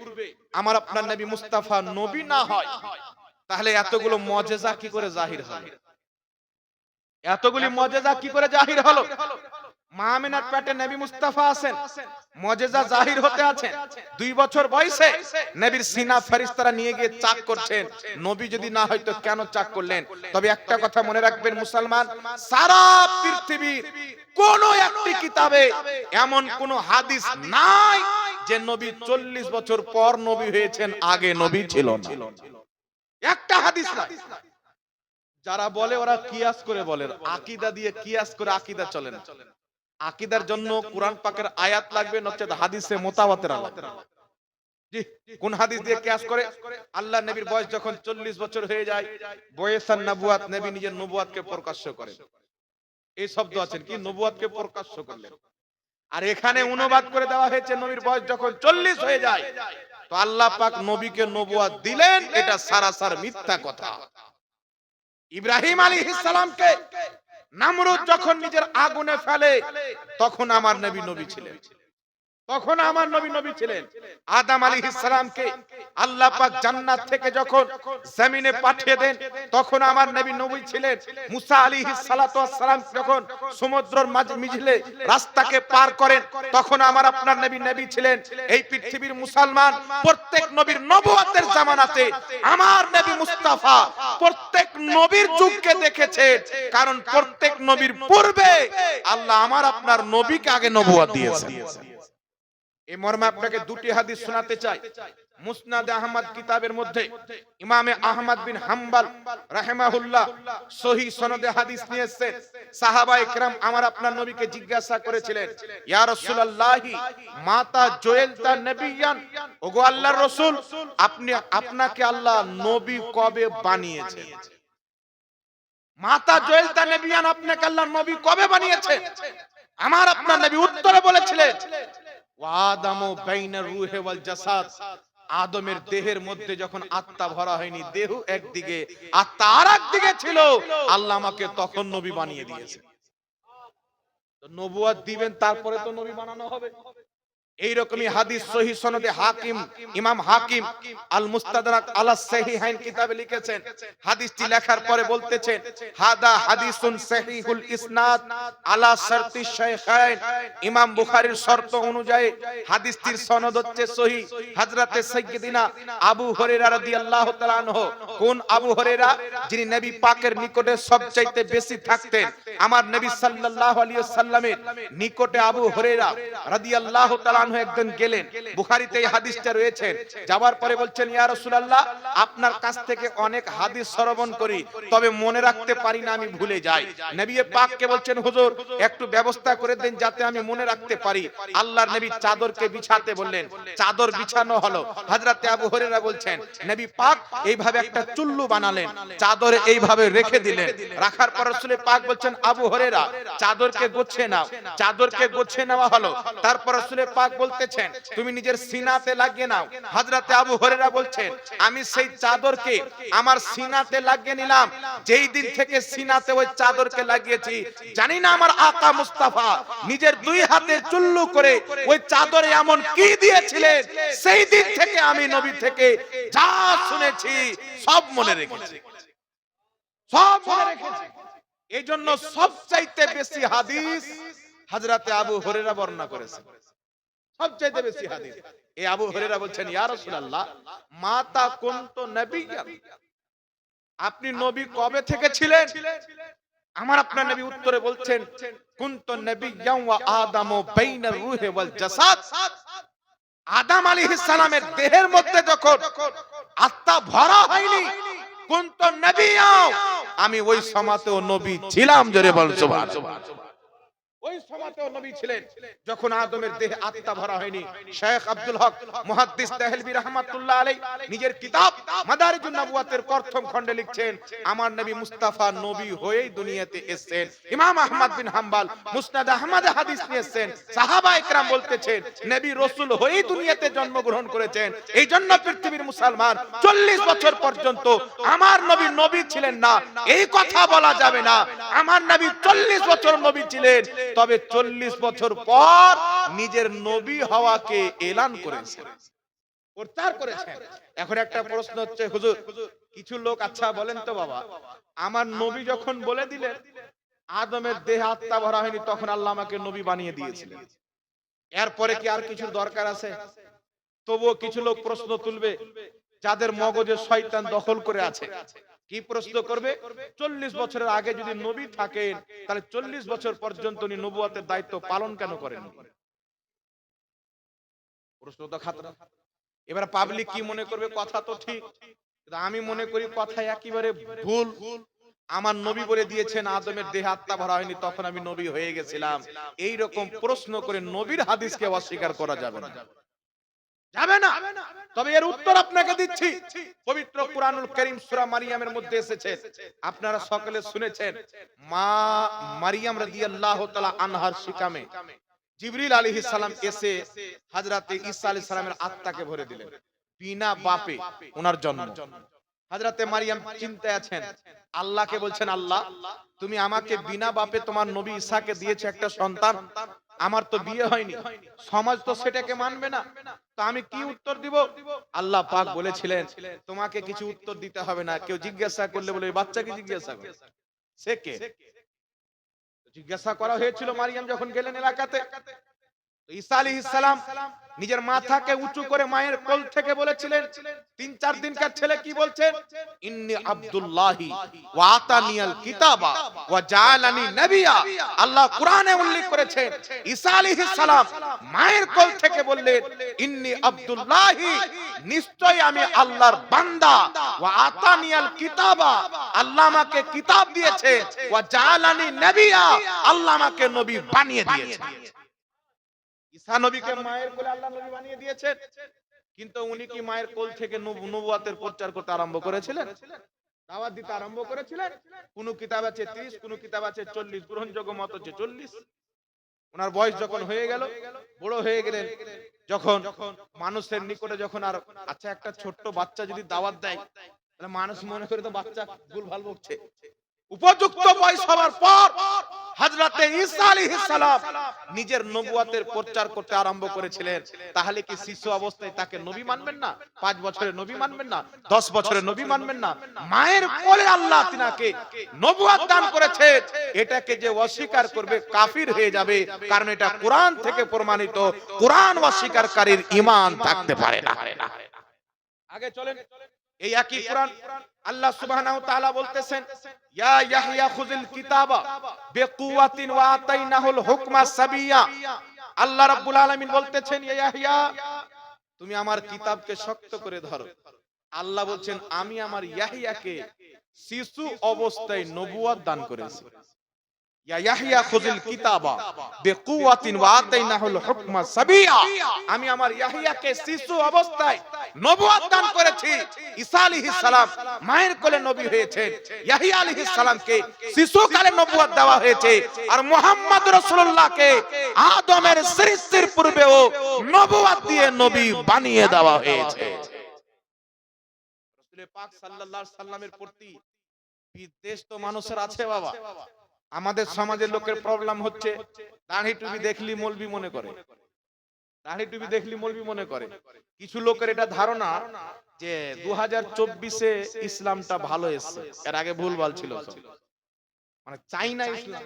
আমার আপনার নবী মুস্তাফা নবী না হয়, তাহলে এতগুলো মুজিজা কি করে জাহির হলো? এতগুলি মুজিজা কি করে জাহির হলো? মা আমিনার পেটে নবী মুস্তাফা আছেন, মুজিজা জাহির হতে আছেন। 2 বছর বয়সে নবীর সিনা ফেরেশতারা নিয়ে গিয়ে চাক করছেন। নবী যদি না হয়তো কেন চাক করলেন? তবে একটা কথা মনে রাখবেন মুসলমান, সারা পৃথিবীর কোন একটি কিতাবে এমন কোন হাদিস নাই যে নবী 40 বছর পর নবী হয়েছেন, আগে নবী ছিল না। একটা হাদিস নাই। যারা বলে ওরা কিয়াস করে বলে, আকীদা দিয়ে কিয়াস করে আকীদা চলে না। আকীদার জন্য কোরআন পাকের আয়াত লাগবে, নচেত হাদিসে মুতাওয়াতির লাগবে। জি, কোন হাদিস দিয়ে কিয়াস করে? আল্লাহ নবীর বয়স যখন 40 বছর হয়ে যায়, বয়সান নবুয়াত, নবী নিজের নবুয়াতকে প্রকাশ্য করেন। এই শব্দ আছেন কি, নবুয়াতকে প্রকাশ্য করলেন। আর এখানে অনুবাদ করে দেওয়া হয়েছে নবীর বয়স যখন 40 হয়ে যায়, তো আল্লাহ পাক নবীকে নবুয়াত দিলেন, এটা সারাসার মিথ্যা কথা। ইব্রাহিম আলাইহিস সালামকে নমরুদ যখন নিজের আগুনে ফেলে, তখন আমার নবী নবী ছিলেন, তখন আমার নবী নবী ছিলেন। আদম আলাইহিস সালামকে আল্লাহ পাক জান্নাত থেকে যখন জমিনে পাঠিয়ে দেন, তখন আমার নবী নবী ছিলেন। মুসা আলাইহিস সালাতু ওয়াস সালাম যখন সমুদ্রের মাঝে মিছিলে রাস্তাকে পার করেন, তখন আমার আপনার নবী নবী ছিলেন। এই পৃথিবীর মুসলমান প্রত্যেক নবীর নবুয়তের জামানাতে আমার নবী মুস্তাফা প্রত্যেক নবীর যুগকে দেখেছে, কারণ প্রত্যেক নবীর পূর্বে আল্লাহ আমার আপনার নবীকে আগে নবুয়ত দিয়েছেন। এই মর্মে আপনাকে দুটি হাদিস শোনাতে চাই। মুসনাদ আহমদ কিতাবের মধ্যে ইমামে আহমদ বিন হাম্বল রাহিমাহুল্লাহ সহিহ সনদে হাদিস নিয়ে এসেছেন। সাহাবায়ে কেরাম আমার আপনার নবীকে জিজ্ঞাসা করেছিলেন, ইয়া রাসূলুল্লাহি মাতা জুয়েলতা নবিয়ান, ওগো আল্লাহর রাসূল, আপনাকে আল্লাহ নবী কবে বানিয়েছেন? মাতা জুয়েলতা নবিয়ান, আপনাকে আল্লাহ নবী কবে বানিয়েছেন? আমার আপনার নবী উত্তরে বলেছিলেন, ওয়াদামু বাইনা রূহি ওয়াল জাসাদ, আদমের দেহের মধ্যে যখন আত্মা ভরা হয়নি, দেহ একদিকে আত্মা আরেকদিকে ছিল, আল্লাহ আমাকে তখন নবী বানিয়ে দিয়েছেন। তো নবুয়ত দিবেন, তারপরে তো নবী বানানো হবে। এইরকমই হাদিস সহিহ সনদে হাকিম, ইমাম হাকিম আল মুস্তাদরাক আলা সাহিহাইন কিতাবে লিখেছেন। হাদিসটি লেখার পরে বলতেছেন, হাদা হাদিসুন সহিহুল ইসনাদ আলা শারতি শাইখাইন, ইমাম বুখারীর শর্ত অনুযায়ী হাদিসটির সনদ হচ্ছে সহিহ। হযরতে সাইয়্যিদিনা আবু হুরায়রা রাদিয়াল্লাহু তাআলা আনহু, কোন আবু হুরায়রা? যিনি নবী পাকের নিকটে সবচাইতে বেশি থাকতেন। আমার নবী সাল্লাল্লাহু আলাইহি ওয়াসাল্লামের নিকটে আবু হুরায়রা রাদিয়াল্লাহু তাআলা একজন গেলেন, বুখারীতে এই হাদিসটা রয়েছে। যাওয়ার পরে বলছেন, ইয়া রাসূলুল্লাহ, আপনার কাছ থেকে অনেক হাদিস শ্রবণ করি, তবে মনে রাখতে পারি না, আমি ভুলে যাই। নবী পাককে বলছেন, হুজুর একটু ব্যবস্থা করে দেন যাতে আমি মনে রাখতে পারি। আল্লাহর নবী চাদরকে বিছাতে বললেন, চাদর বিছানো হলো। হযরতে আবু হুরায়রা বলছেন, নবী পাক এইভাবে একটা চুল্লু বানালেন, চাদরে এইভাবে রেখে দিলেন। রাখার পর রাসূল পাক বলছেন, আবু হুরায়রা চাদরকে গোছিয়ে নাও। চাদরকে গোছিয়ে নেওয়া হলো। তারপর রাসূল পাক বলতেছেন, তুমি নিজের সিনাতে লাগিয়ে নাও। হযরতে আবু হুরায়রা বলছেন, আমি সেই চাদরকে আমার সিনাতে লাগিয়ে নিলাম। যেই দিন থেকে সিনাতে ওই চাদরকে লাগিয়েছি, জানি না আমার আকা মুস্তাফা নিজের দুই হাতে চুল্লু করে ওই চাদরে এমন কি দিয়েছিলেন, সেই দিন থেকে আমি নবী থেকে যা শুনেছি সব মনে রেখেছি, সব মনে রেখেছি। এই জন্য সবচাইতে বেশি হাদিস হযরতে আবু হুরায়রা বর্ণনা করেছেন। সবচেয়ে বেশি হাদিস। এই আবু হুরায়রা বলছেন, ইয়া রাসূলুল্লাহ মাতা কুনতু নাবিয়্যান, আপনি নবী কবে থেকে ছিলেন? আমার আপনার নবী উত্তরে বলছেন, কুনতু নাবিয়্যান ওয়া আদামু বাইনার রূহি ওয়াল জাসাদ, আদম আলাইহিস সালামের দেহের মধ্যে যখন আত্মা ভরা হয়নি, কুনতু নাবিয়্যান, আমি ওই সময়তেও নবী ছিলাম। জোরে বল সুবহানাল্লাহ। ওই সময়তেও নবী ছিলেন যখন আদমের দেহে আত্মা ভরা হয়নি। শেখ আব্দুল হক মুহাদ্দিস দেহলভী রাহমাতুল্লাহ আলাইহি নিজের কিতাব মাদারিজুন নবুওয়াতের প্রথম খণ্ডে লিখছেন, আমার নবী মুস্তাফা নবী হয়েই দুনিয়াতে এসেছেন। ইমাম আহমদ বিন হাম্বল মুসনাদ আহমদে হাদিস নিয়েছেন, সাহাবায়ে কেরাম বলতেছেন নবী রাসূল হয়েই দুনিয়াতে জন্মগ্রহণ করেছেন। এই জন্য পৃথিবীর মুসলমান 40 বছর পর্যন্ত আমার নবী নবী ছিলেন না এই কথা বলা যাবে না। আমার নবী 40 বছর নবী ছিলেন, তবে 40 বছর পর নিজের নবী হওয়াকে এলান করেছেন, প্রচার করেছেন। এখন একটা প্রশ্ন হচ্ছে, হুজুর কিছু লোক আচ্ছা বলেন তো বাবা, আমার নবী যখন বলে দিলেন আদমের দেহে আত্মা ভরা হয়নি তখন আল্লাহ আমাকে নবী বানিয়ে দিয়েছিলেন, এরপরে কি আর কিছুর দরকার আছে? তবুও কিছু লোক প্রশ্ন তুলবে যাদের মগজে শয়তান দখল করে আছে। কি প্রশ্ন করবে? 40 বছরের আগে যদি নবী থাকেন তাহলে 40 বছর পর্যন্ত উনি নবুয়তের দায়িত্ব পালন কেন করেন? প্রশ্ন তো খাতরা। এবার পাবলিক কি মনে করবে? কথা তো ঠিক, কিন্তু আমি মনে করি কথা একেবারে ভুল। আমার নবী বলে দিয়েছেন আদমের দেহে আত্মা ভরা হয়নি তখন আমি নবী হয়ে গেছিলাম, এই রকম প্রশ্ন করে নবীর হাদিসকে অস্বীকার করা যাবে না, যাবে না। তবে এর উত্তর আপনাকে দিচ্ছি। পবিত্র কুরআনুল কারীম সূরা মারিয়ামের মধ্যে এসেছে, আপনারা সকলে শুনেছেন, মা মারিয়াম রাদিয়াল্লাহু তাআলা আনহার শিকামে জিবরিল আলাইহিস সালাম এসে হযরতে ঈসা আলাইহিস সালামের আত্মাকে ভরে দিলেন বিনা বাপে ওনার জন্ম। হযরতে মারিয়াম চিন্তায় আছেন, আল্লাহকে বলছেন, আল্লাহ তুমি আমাকে বিনা বাপে তোমার নবী ঈসাকে দিয়েছো একটা সন্তান, আমার তো বিয়ে হয়নি, সমাজ তো সেটাকে মানবে না, তো আমি কি উত্তর দিব? আল্লাহ পাক বলেছিলেন তোমাকে কিছু উত্তর দিতে হবে না, কেউ জিজ্ঞাসা করলে বলে বাচ্চাকে জিজ্ঞাসা করে সে কে। জিজ্ঞাসা করা হয়েছিল মারিয়াম যখন গেলেন এলাকাতে, ঈসা আলাইহিস সালাম নিজের মাথাকে উঁচু করে মায়ের কোল থেকে বলেছিলেন, 3-4 দিনকার ছেলে কি বলছেন? ইন্নী আব্দুল্লাহি ওয়া আতানিয়াল কিতাবা ওয়া জাআলানি নবিয়্যা। আল্লাহ কুরআনে উল্লেখ করেছেন ঈসা আলাইহিস সালাম মায়ের কোল থেকে বললেন, ইন্নী আব্দুল্লাহি, নিশ্চয় আমি আল্লাহর বান্দা, ওয়া আতানিয়াল কিতাবা, আল্লাহ আমাকে কিতাব দিয়েছে, ওয়া জাআলানি নবিয়্যা, আল্লাহ আমাকে নবী বানিয়ে দিয়েছে। ঈসা নবীকে মায়ের কোলে আল্লাহ নবী বানিয়ে দিয়েছেন, কিন্তু উনি কি মায়ের কোল থেকে নবুয়তের প্রচার করতে আরম্ভ করেছিলেন? দাওয়াত দিতে আরম্ভ করেছিলেন? কোন কিতাব আছে 30, কোন কিতাব আছে 40, গ্রহণযোগ্য মত হচ্ছে 40। ওনার বয়স যখন হয়ে গেল, বড় হয়ে গেলেন, যখন মানুষের নিকটে যখন আর আচ্ছা একটা ছোট্ট বাচ্চা যদি দাওয়াত দেয় তাহলে মানুষ মনে করে তো বাচ্চা ভুলভাল বকছে। উপযুক্ত বয়স হওয়ার পর হযরতে ঈসা আলাইহিস সালাম নিজের নবুয়তের প্রচার করতে আরম্ভ করেছিলেন। তাহলে কি শিশু অবস্থায় তাকে নবী মানবেন না? 5 বছরের নবী মানবেন না? 10 বছরের নবী মানবেন না? মায়ের কোলে আল্লাহ তিনাকে নবুয়ত দান করেছে, এটাকে যে অস্বীকার করবে কাফির হয়ে যাবে, কারণ এটা কোরআন থেকে প্রমাণিত। কোরআন অস্বীকারীর ঈমান থাকতে পারে না। আগে চলেন, এই একই কোরআন আল্লাহ সুবহানাহু ওয়া তাআলা বলতেছেন, ইয়া ইয়াহইয়া খুযিল কিতাবা বিকুওয়াতিন ওয়া আতাইনাহুল হুকমা সাবিয়্যা। আল্লাহ রাব্বুল আলামিন বলতেছেন, ইয়া ইয়াহইয়া তুমি আমার কিতাবকে শক্ত করে ধরো। আল্লাহ বলছেন আমি আমার ইয়াহইয়াকে শিশু অবস্থায় নবুয়ত দান করেছি। ইয়া ইয়াহইয়া খুযিল কিতাবা বিকুওয়াতিন ওয়া আতাইনাহুল হুকমা সাবিয়্যা, আমি আমার ইয়াহইয়াকে শিশু অবস্থায় নবুয়ত দান করেছি। ঈসা আলাইহিস সালাম মায়ের কোলে নবী হয়েছেন, ইয়াহইয়া আলাইহিস সালামকে শিশুকালে নবুয়ত দেওয়া হয়েছে, আর মুহাম্মদ রাসূলুল্লাহকে আদমের সৃষ্টির পূর্বেও নবুয়ত দিয়ে নবী বানিয়ে দেওয়া হয়েছে। রাসূল পাক সাল্লাল্লাহু আলাইহি সাল্লামের প্রতি বিদ্বেষ তো মানুষের আছে বাবা। আমাদের সমাজের লোকের প্রবলেম হচ্ছে দাড়ি টুপি দেখলি মৌলবি মনে করে, দাড়ি টুপি দেখলি মৌলবি মনে করে। কিছু লোকের এটা ধারণা যে 2024-এ ইসলামটা ভালো এসেছে, এর আগে ভুলভাল ছিল সব, মানে চাইনা ইসলাম।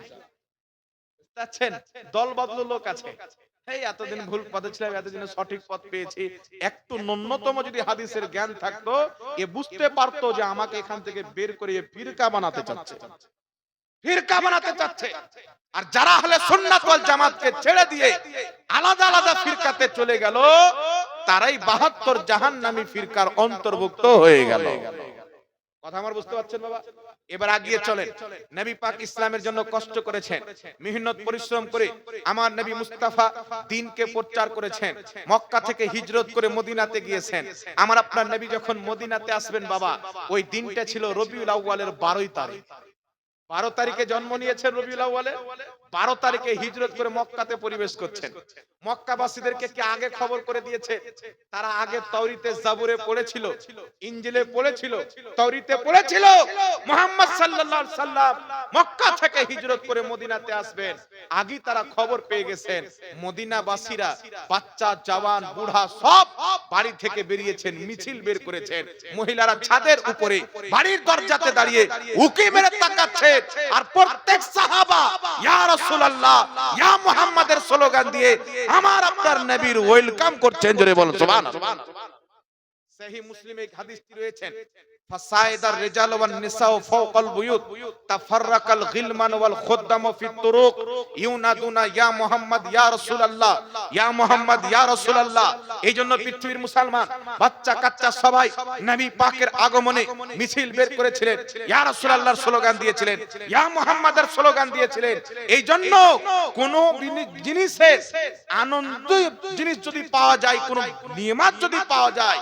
বুঝতে পারছেন? দল বদল লোক আছে, এই এতদিন ভুল পথে ছিলাম, এতদিন সঠিক পথ পেয়েছি, একটু ন্যূনতম যদি হাদিসের জ্ঞান থাকতো, এ বুঝতে পারতো যে আমাকে এখান থেকে বের করে ফিরকা বানাতে চাচ্ছে, ফিরকা বানাতে চাচ্ছে। আর যারা আহলে সুন্নাত ওয়াল জামাতকে ছেড়ে দিয়ে আলাদা আলাদা ফিরকাতে চলে গেল, তারাই 72 জাহান্নামী ফিরকার অন্তর্ভুক্ত হয়ে গেল। কথা আমার বুঝতে পারছেন বাবা? এবার আগিয়ে চলেন। নবী পাক ইসলামের জন্য কষ্ট করেছেন, মেহনত পরিশ্রম করে আমার নবী মুস্তাফা দ্বীনকে প্রচার করেছেন। মক্কা থেকে হিজরত করে মদিনাতে গিয়েছেন। আমার আপনার নবী যখন মদিনাতে আসবেন বাবা, ওই দিনটা ছিল রবিউল আউয়ালের 12 তারিখ। 12 তারিখে জন্ম নিয়েছেন রবিউল আউয়ালে, 12 তারিখে হিজরত করে মক্কাতে প্রবেশ করছেন। মক্কাবাসীদেরকে কি আগে খবর করে দিয়েছে? তারা আগে তাওরীতে জাবুরে পড়েছিল, ইনজিলে পড়েছিল, তাওরীতে পড়েছিল মুহাম্মদ সাল্লাল্লাহু আলাইহি সাল্লাম মক্কা থেকে হিজরত করে মদিনাতে আসবেন। আগেই তারা খবর পেয়ে গেছেন। মদিনাবাসীরা বাচ্চা জওয়ান বুড়া সব বাড়ি থেকে বেরিয়েছেন, মিছিল বের করেছেন। মহিলারা ছাদের উপরে বাড়ির দরজাতে দাঁড়িয়ে উকি মেরে তাকাচ্ছে, আর প্রত্যেক সাহাবা ইয়া রাসূলুল্লাহ ইয়া মুহাম্মাদের স্লোগান দিয়ে আমার আপনার নবীর ওয়েলকাম করছেন। জোরে বলুন সুবহানাল্লাহ। সহিহ মুসলিমে এক হাদিসটি রয়েছে, ফাসাইদার রিজাল ওয়ান নিসাউ ফাওকাল বুয়ুত তাফাররাকাল গিলমান ওয়াল খুদ্দাম ফি তুরুক ইউনাদুনা ইয়া মুহাম্মদ ইয়া রাসূলুল্লাহ ইয়া মুহাম্মদ ইয়া রাসূলুল্লাহ। এইজন্য পৃথিবীর মুসলমান বাচ্চা কাচ্চা সবাই নবী পাকের আগমনে মিছিল বের করেছিলেন, ইয়া রাসূলুল্লাহর স্লোগান দিয়েছিলেন, ইয়া মুহাম্মাদের স্লোগান দিয়েছিলেন। এইজন্য কোন জিনিসের আনন্দ জিনিস যদি পাওয়া যায়, কোন নিয়ামত যদি পাওয়া যায়,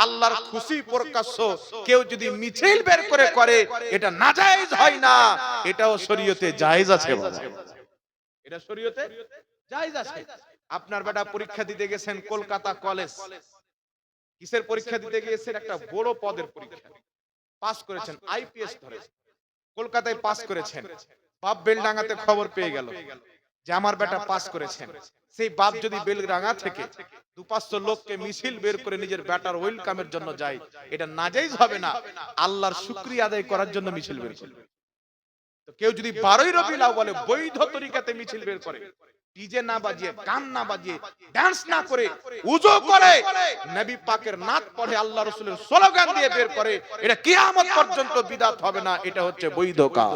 আল্লাহর খুশি প্রকাশ্য কেউ যদি মিছিল বের করে এটা নাজায়েজ হয় না, এটাও শরীয়তে জায়েজ আছে বাবা, এটা শরীয়তে জায়েজ আছে। আপনার বেটা পরীক্ষা দিতে গেছেন কলকাতা কলেজ, কিসের পরীক্ষা দিতে গিয়েছেন? একটা বড় পদের পরীক্ষা, পাস করেছেন, আইপিএস ধরে কলকাতায় পাস করেছেন। বাপ বেলডাঙ্গাতে খবর পেয়ে গেল যে আমার বেটা পাস করেছেন। সেই বাপ যদি বেলডাঙ্গা থেকে 2-500 লোককে মিছিল বের করে নিজের বেটার ওয়েলকামের জন্য যায়, এটা নাজায়েজ হবে না, আল্লাহর শুকরিয়া আদায় করার জন্য মিছিল বের করবে। তো কেউ যদি 12 রবিউল আউয়ালে বৈধ তরিকাতে মিছিল বের করে, ডিজে না বাজিয়ে, গান না বাজিয়ে, ডান্স না করে, ওযু করে, নবী পাকের নাত পড়ে, আল্লাহ রাসূলের স্লোগান দিয়ে বের করে, এটা কিয়ামত পর্যন্ত বিদআত হবে না, এটা হচ্ছে বৈধ কাজ।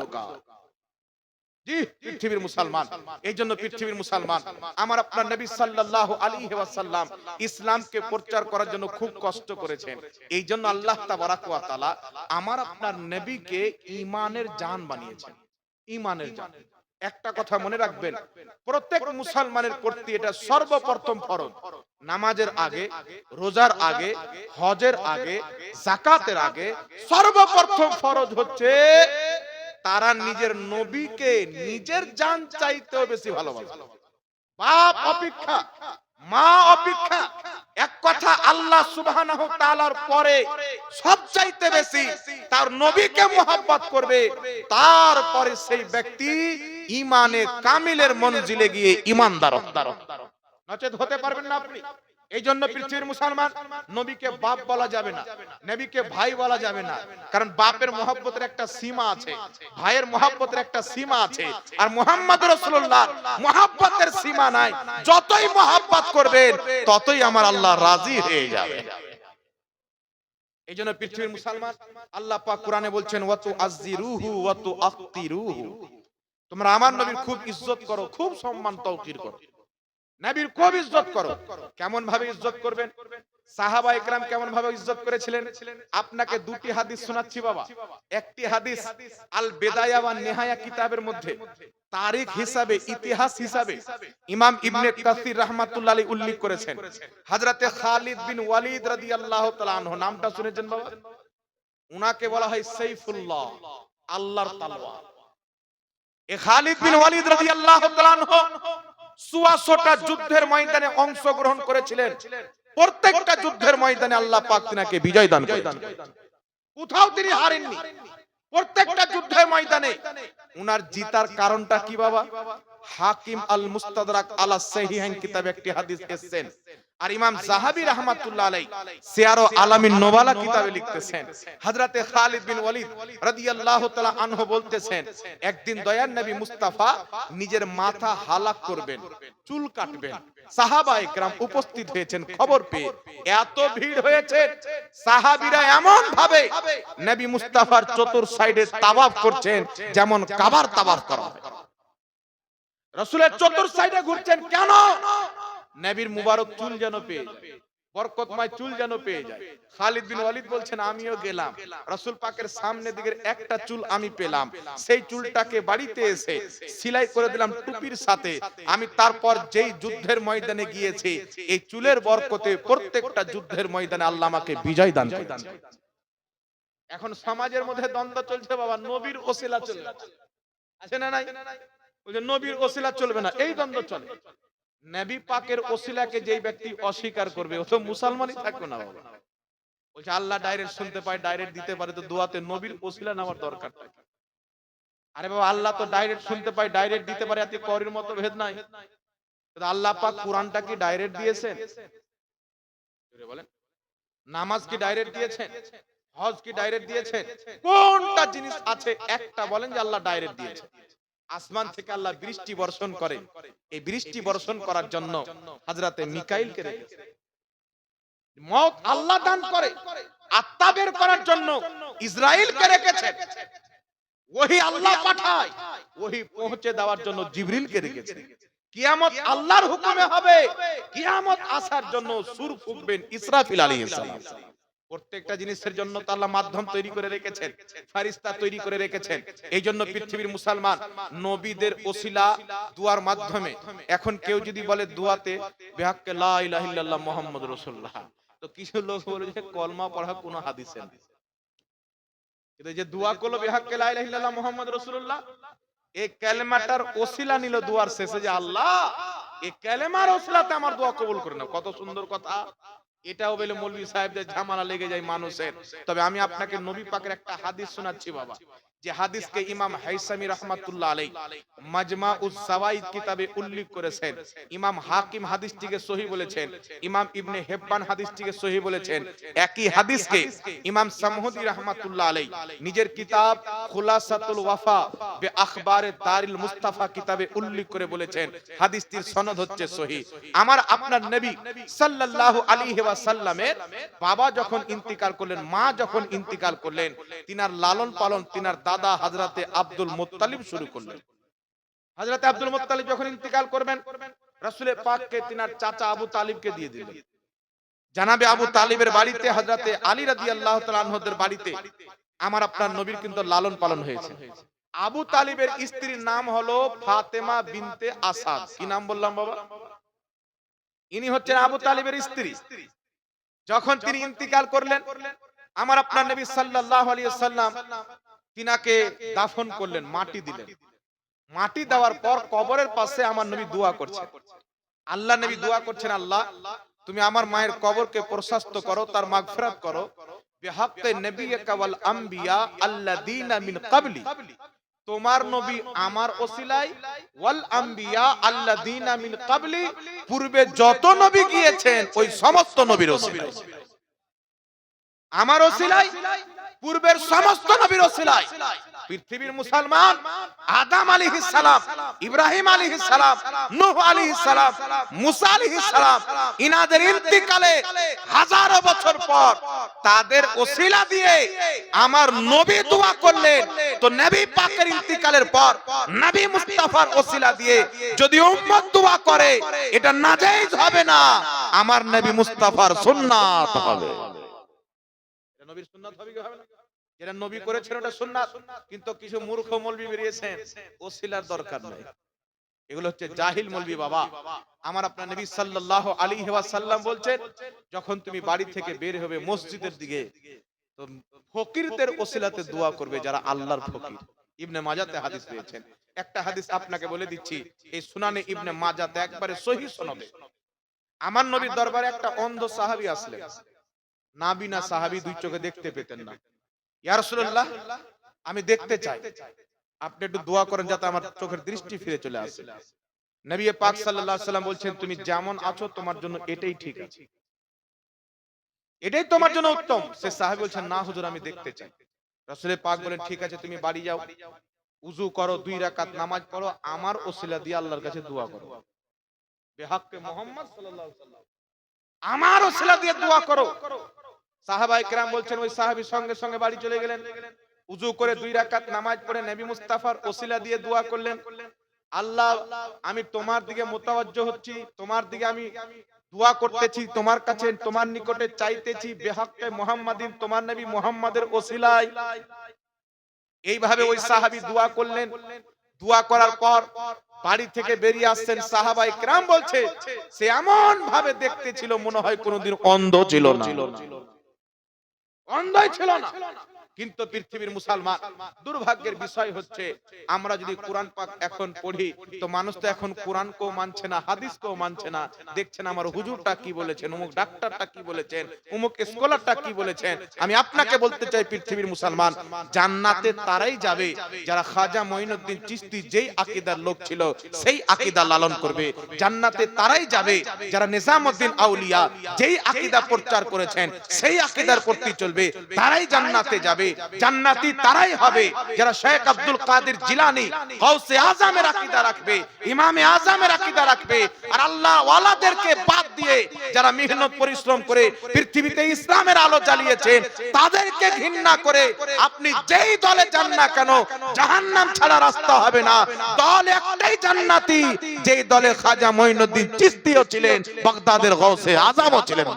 জি পৃথিবীর মুসলমান, এইজন্য পৃথিবীর মুসলমান আমার আপনার নবী সাল্লাল্লাহু আলাইহি ওয়াসাল্লাম ইসলামকে প্রচার করার জন্য খুব কষ্ট করেছেন। এইজন্য আল্লাহ তাবারাক ওয়া তাআলা আমার আপনার নবীকে ঈমানের জান বানিয়েছেন, ঈমানের জান। একটা কথা মনে রাখবেন, প্রত্যেক মুসলমানের প্রতি এটা সর্বপ্রথম ফরজ। নামাজের আগে, রোজার আগে, হজের আগে, যাকাতের আগে সর্বপ্রথম ফরজ হচ্ছে তারা নিজের নবীকে নিজের জান চাইতেও বেশি ভালোবাসে। বাপ অপেক্ষা, মা অপেক্ষা, এক কথা আল্লাহ সুবহানাহু ওয়া তাআলার পরে সবচাইতে বেশি তার নবীকে মুহাব্বত করবে, তারপরে সেই ব্যক্তি ঈমানে কামিলের মঞ্জিলে গিয়ে ঈমানদার নচেত হতে পারবেন না আপনি। এই জন্য পৃথিবীর মুসলমান নবীকে বাপ বলা যাবে না, নবীকে ভাই বলা যাবে না, কারণ বাপের মহব্বতের একটা সীমা আছে, ভাইয়ের মহব্বতের একটা সীমা আছে, আর মুহাম্মদ রাসূলুল্লাহ মহব্বতের সীমা নাই। যতই মহব্বত করবেন ততই আমার আল্লাহ রাজি হয়ে যাবে। এই জন্য পৃথিবীর মুসলমান আল্লাহ পাক কোরআনে বলছেন, ওয়া তুআযজিরুহু ওয়া তুআক্কিরুহু, তোমরা আমার নবীর খুব ইজ্জত করো, খুব সম্মান তওকির করো, নবীর খুব ইজ্জত করো। কেমন ভাবে ইজ্জত করবেন? সাহাবা ইকরাম কেমন ভাবে ইজ্জত করেছিলেন? আপনাকে দুটি হাদিস শোনাচ্ছি বাবা। একটি হাদিস আল বিদায়া ওয়ান নিহায়া কিতাবের মধ্যে তারিখ হিসাবে, ইতিহাস হিসাবে ইমাম ইবনে কাসির রাহমাতুল্লাহ আলাইহি উল্লেখ করেছেন। হযরতে খালিদ বিন ওয়ালিদ রাদিয়াল্লাহু তাআলা আনহু, নামটা শুনেছেন বাবা? উনাকে বলা হয় সাইফুল্লাহ, আল্লাহর তলোয়ার। এই খালিদ বিন ওয়ালিদ রাদিয়াল্লাহু তাআলা আনহু 84টা যুদ্ধের ময়দানে অংশগ্রহণ করেছিলেন। প্রত্যেকটা যুদ্ধের ময়দানে আল্লাহ পাক তিনাকে বিজয় দান করেছেন, কোথাও তিনি হারেননি। প্রত্যেকটা যুদ্ধের ময়দানে উনার জিতার কারণটা কি বাবা? হাকিম আল মুস্তাদরাক আলা সাহিহাইন কিতাবে একটি হাদিস এসেছেন, আর ইমাম যাহাবী রাহমাতুল্লাহ আলাইহি সিয়ার ও আলামিন নোবালা কিতাবে লিখতেছেন, হযরতে খালিদ বিন ওয়ালিদ রাদিয়াল্লাহু তাআলা আনহু বলতেছেন, একদিন দয়ার নবী মুস্তাফা নিজের মাথা হালাক করবেন, চুল কাটবেন। সাহাবায়ে কেরাম উপস্থিত হয়েছেন, খবর পেয়ে এত ভিড় হয়েছে, সাহাবীরা এমন ভাবে নবী মুস্তাফার চতুর সাইডে তাওয়াফ করছেন যেমন কাবার তাওয়াফ করা হয়। রাসূলের চতুর সাইডে ঘুরছেন কেন? নবীর মুবারক চুল যেন পেয়ে যায়, বরকতময় চুল যেন পেয়ে যায়। খালিদ বিন ওয়ালিদ বলছেন, আমিও গেলাম, রাসূল পাকের সামনে দিকের একটা চুল আমি পেলাম, সেই চুলটাকে বাড়িতে এসে সেলাই করে দিলাম টুপির সাথে। আমি তারপর যেই যুদ্ধের ময়দানে গিয়েছি, এই চুলের বরকতে প্রত্যেকটা যুদ্ধের ময়দানে আল্লাহ আমাকে বিজয় দান করেছেন। এখন সমাজের মধ্যে দ্বন্দ্ব চলছে, বাবা নবীর ওসিলা চলবে, আছে না নাই? ওই যে নবীর ওসিলা চলবে না, এই দ্বন্দ্ব চলে। নবী পাকের ওসিলাকে যেই ব্যক্তি অস্বীকার করবে, ও তো মুসলমানই থাকবে না বাবা। বলছে আল্লাহ ডাইরেক্ট শুনতে পায়, ডাইরেক্ট দিতে পারে, তো দোয়াতে নবীর ওসিলা নেওয়ার দরকার নাই। আরে বাবা, আল্লাহ তো ডাইরেক্ট শুনতে পায়, ডাইরেক্ট দিতে পারে, এতে করির মতো ভেদ নাই। আল্লাহ পাক কোরআনটা কি ডাইরেক্ট দিয়েছেন? বলেন, নামাজ কি ডাইরেক্ট দিয়েছেন? হজ কি ডাইরেক্ট দিয়েছেন? কোনটা জিনিস আছে একটা বলেন যে আল্লাহ ডাইরেক্ট দিয়েছেন? আসমান থেকে আল্লাহ বৃষ্টি বর্ষণ করে, এই বৃষ্টি বর্ষণ করার জন্য হযরতে মিকাইলকে রেখেছেন। মওত আল্লাহ দান করে, আত্মা বের করার জন্য ইসরাইলকে রেখেছেন। ওহী আল্লাহ পাঠায়, ওহী পৌঁছে দেওয়ার জন্য জিবরিলকে রেখেছেন। কিয়ামত আল্লাহর হুকুমে হবে, কিয়ামত আসার জন্য সূর ফুঁকবেন ইসরাফিল আলাইহিস সালাম। প্রত্যেকটা জিনিসের জন্য তো আল্লাহ মাধ্যম তৈরি করে রেখেছেন, ফেরেশতা তৈরি করে রেখেছেন। এই জন্য পৃথিবীর মুসলমান নবীদের ওসিলা দুয়ার মাধ্যমে, এখন কেউ যদি বলে দুয়াতে বিহাক্কে লা ইলাহা ইল্লাল্লাহ মুহাম্মাদুর রাসূলুল্লাহ, তো কিছু লোক বলে যে কলমা পড়া কোনো হাদিসে নেই। কিন্তু যে দোয়া করলো বিহাক্কে লা ইলাহা ইল্লাল্লাহ মুহাম্মাদুর রাসূলুল্লাহ, এই কালেমাটার ওসিলা নিল দুয়ার শেষে, যে আল্লাহ এই কালেমার ওসিলাতে আমার দোয়া কবুল করে নাও। কত সুন্দর কথা। এটাও বলে মৌলভী সাহেবদের ঝামেলা লেগে যায় মানুষের। তবে আমি আপনাকে নবী পাকের একটা হাদিস শোনাচ্ছি বাবা, যে হাদিসকে ইমাম হাইসামি রাহমাতুল্লাহ আলাইহি মাজমাউস যাওয়াইদ কিতাবে উল্লেখ করেছেন। ইমাম হাকিম হাদিসটিকে সহিহ বলেছেন, ইমাম ইবনে হিব্বান হাদিসটিকে সহিহ বলেছেন। একই হাদিসকে ইমাম সামহুদি রাহমাতুল্লাহ আলাইহি নিজের কিতাব খুলাসাতুল ওয়াফা বে আখবারে দারিল মুস্তাফা কিতাবে উল্লেখ করে বলেছেন, হাদিসটির সনদ হচ্ছে সহিহ। আমার আপনার নবী সাল্লাল্লাহু আলাইহি ওয়াসাল্লামের বাবা যখন ইন্তিকাল করলেন, মা যখন ইন্তিকাল করলেন, তিনার লালন পালন তিনার দাদা হযরতে আব্দুল মুত্তালিব শুরু করলেন। হযরতে আব্দুল মুত্তালিব যখন ইন্তিকাল করবেন, রাসূলের পাককে তিনার চাচা আবু তালিবকে দিয়ে দিলেন। জানাবে আবু তালিবের বাড়িতে, হযরতে আলী রাদিয়াল্লাহু তাআলা আনহুদের বাড়িতে আমার আপনার নবীর কিন্তু লালন পালন হয়েছে। আবু তালিবের স্ত্রীর নাম হলো ফাতেমা বিনতে আসাদ। কি নাম বললাম বাবা? ইনি হচ্ছেন আবু তালিবের স্ত্রী। যখন তিনি ইন্তিকাল করলেন, আমার আপনার নবী সাল্লাল্লাহু আলাইহি ওয়াসাল্লাম তিনাকে দাফন করলেন, মাটি দিলেন। মাটি দেওয়ার পর কবরের পাশে আমার নবী দোয়া করছেন। আল্লাহ নবী দোয়া করছেন, আল্লাহ তুমি আমার মায়ের কবরকে প্রশস্ত করো, তার মাগফিরাত করো, বিহাক্কে নবিয়্যিকা ওয়াল আম্বিয়া আল্লাযীনা মিন ক্বাবলি, তোমার নবী আমার ওসিলায়, ওয়াল আম্বিয়া আল্লাযীনা মিন ক্বাবলি, পূর্বে যত নবী গিয়েছেন ওই সমস্ত নবীর ওসিলায়, আমার ওসিলায়, পূর্বের সমস্ত নবীর ওসিলায়। পৃথিবীর মুসলমান আদম আলাইহিস সালাম, ইব্রাহিম আলাইহিস সালাম, নূহ আলাইহিস সালাম, মুসা আলাইহিস সালাম, ইনাদের ইন্তিকালে হাজারো বছর পর তাদের ওসিলা দিয়ে আমার নবী দোয়া করলেন। তো নবী পাকের ইন্তিকালের পর নবী মুস্তাফার ওসিলা দিয়ে যদি উম্মত দোয়া করে, এটা নাজায়েজ হবে না, আমার নবী মুস্তাফার সুন্নাত হবে। এটা নবীর সুন্নাত হবে কি হবে না? যেটা নবী করেছেন ওটা সুন্নাত। কিন্তু কিছু মূর্খ মৌলবি বেরিয়েছেন, ওসিলার দরকার নাই। এগুলো হচ্ছে জাহিল মৌলবি বাবা। আমার আপনার নবী সাল্লাল্লাহু আলাইহি ওয়াসাল্লাম বলছেন, যখন তুমি বাড়ি থেকে বের হবে মসজিদের দিকে, তো ফকিরদের ওসিলাতে দোয়া করবে যারা আল্লাহর ফকির। ইবনে মাজাতে হাদিস পেয়েছেন। একটা হাদিস আপনাকে বলে দিচ্ছি, এই সুনানে ইবনে মাজাতে একবারে সহিহ সনদে। আমার নবীর দরবারে একটা অন্ধ সাহাবী আসলেন। নাবিনা সাহাবী, দুই চোখে দেখতে পেতেন না। ইয়া রাসূলুল্লাহ, আমি দেখতে চাই, আপনি একটু দোয়া করেন যাতে আমার চোখের দৃষ্টি ফিরে চলে আসে। নবী পাক সাল্লাল্লাহু আলাইহি ওয়াসাল্লাম বলছেন তুমি যেমন আছো তোমার জন্য এটাই ঠিক আছে, এটাই তোমার জন্য উত্তম। সে সাহাবী বলছেন না হুজুর আমি দেখতে চাই। রাসূল পাক বলেন ঠিক আছে তুমি বাড়ি যাও, উযু করো, 2 রাকাত নামাজ পড়ো, আমার ওসিলা দিয়ে আল্লাহর কাছে দোয়া করো, বেহাক্কে মুহাম্মদ সাল্লাল্লাহু আলাইহি ওয়াসাল্লাম, আমার ওসিলা দিয়ে দোয়া করো। সাহাবায়ে কেরাম বলছেন ওই সাহাবী সঙ্গে সঙ্গে বাড়ি চলে গেলেন, উযু করে 2 রাকাত নামাজ পড়ে নবী মুস্তাফার ওসিলা দিয়ে দোয়া করলেন, আল্লাহ আমি তোমার দিকে মুতাওয়াজ্জহ হচ্ছি, তোমার দিকে আমি দোয়া করতেছি, তোমার কাছে তোমার নিকটে চাইতেছি, বেহাক্কে মুহাম্মাদিন, তোমার নবী মুহাম্মাদের ওসিলায়। এইভাবে ওই সাহাবী দোয়া করলেন। দোয়া করার পর বাড়ি থেকে বেরিয়ে আসছেন, সাহাবায়ে কেরাম বলছে সে এমন ভাবে দেখতে ছিল মনে হয় কোনোদিন অন্ধ ছিল না, অন্ধই ছিল না। কিন্তু পৃথিবীর মুসলমান দুর্ভাগ্যের বিষয় হচ্ছে আমরা যদি কোরআন পাক এখন পড়ি তো মানুষ তো এখন কোরআনকেও মানছে না, হাদিসকেও মানছে না। দেখছেন আমার হুজুরটা কি বলেছেন, অমুক ডাক্তারটা কি বলেছেন, অমুক স্কলারটা কি বলেছেন। আমি আপনাকে বলতে চাই পৃথিবীর মুসলমান জান্নাতে তারাই যাবে যারা খাজা মঈনুদ্দিন চিশতি যেই আকীদার লোক ছিল সেই আকীদা লালন করবে। জান্নাতে তারাই যাবে যারা নিজামউদ্দিন আউলিয়া যেই আকীদা প্রচার করেছেন সেই আকীদার প্রতি চলবে, তারাই জান্নাতে যাবে। জান্নাতি তারাই হবে যারা শেখ আব্দুল কাদের জিলানী গাউসে আজমের আকীদা রাখবে, ইমামে আজমের আকীদা রাখবে। আর আল্লাহ ওয়ালাদেরকে বাদ দিয়ে যারা মেহনত পরিশ্রম করে পৃথিবীতে ইসলামের আলো জ্বালিয়েছেন তাদেরকে ঘৃণা করে আপনি যেই দলে যান না কেন জাহান্নাম ছাড়া রাস্তা হবে না। দল একটাই জান্নাতি, যেই দলে খাজা মঈনুদ্দিন চিশতিও ছিলেন, বাগদাদের গাউসে আজমও ছিলেন।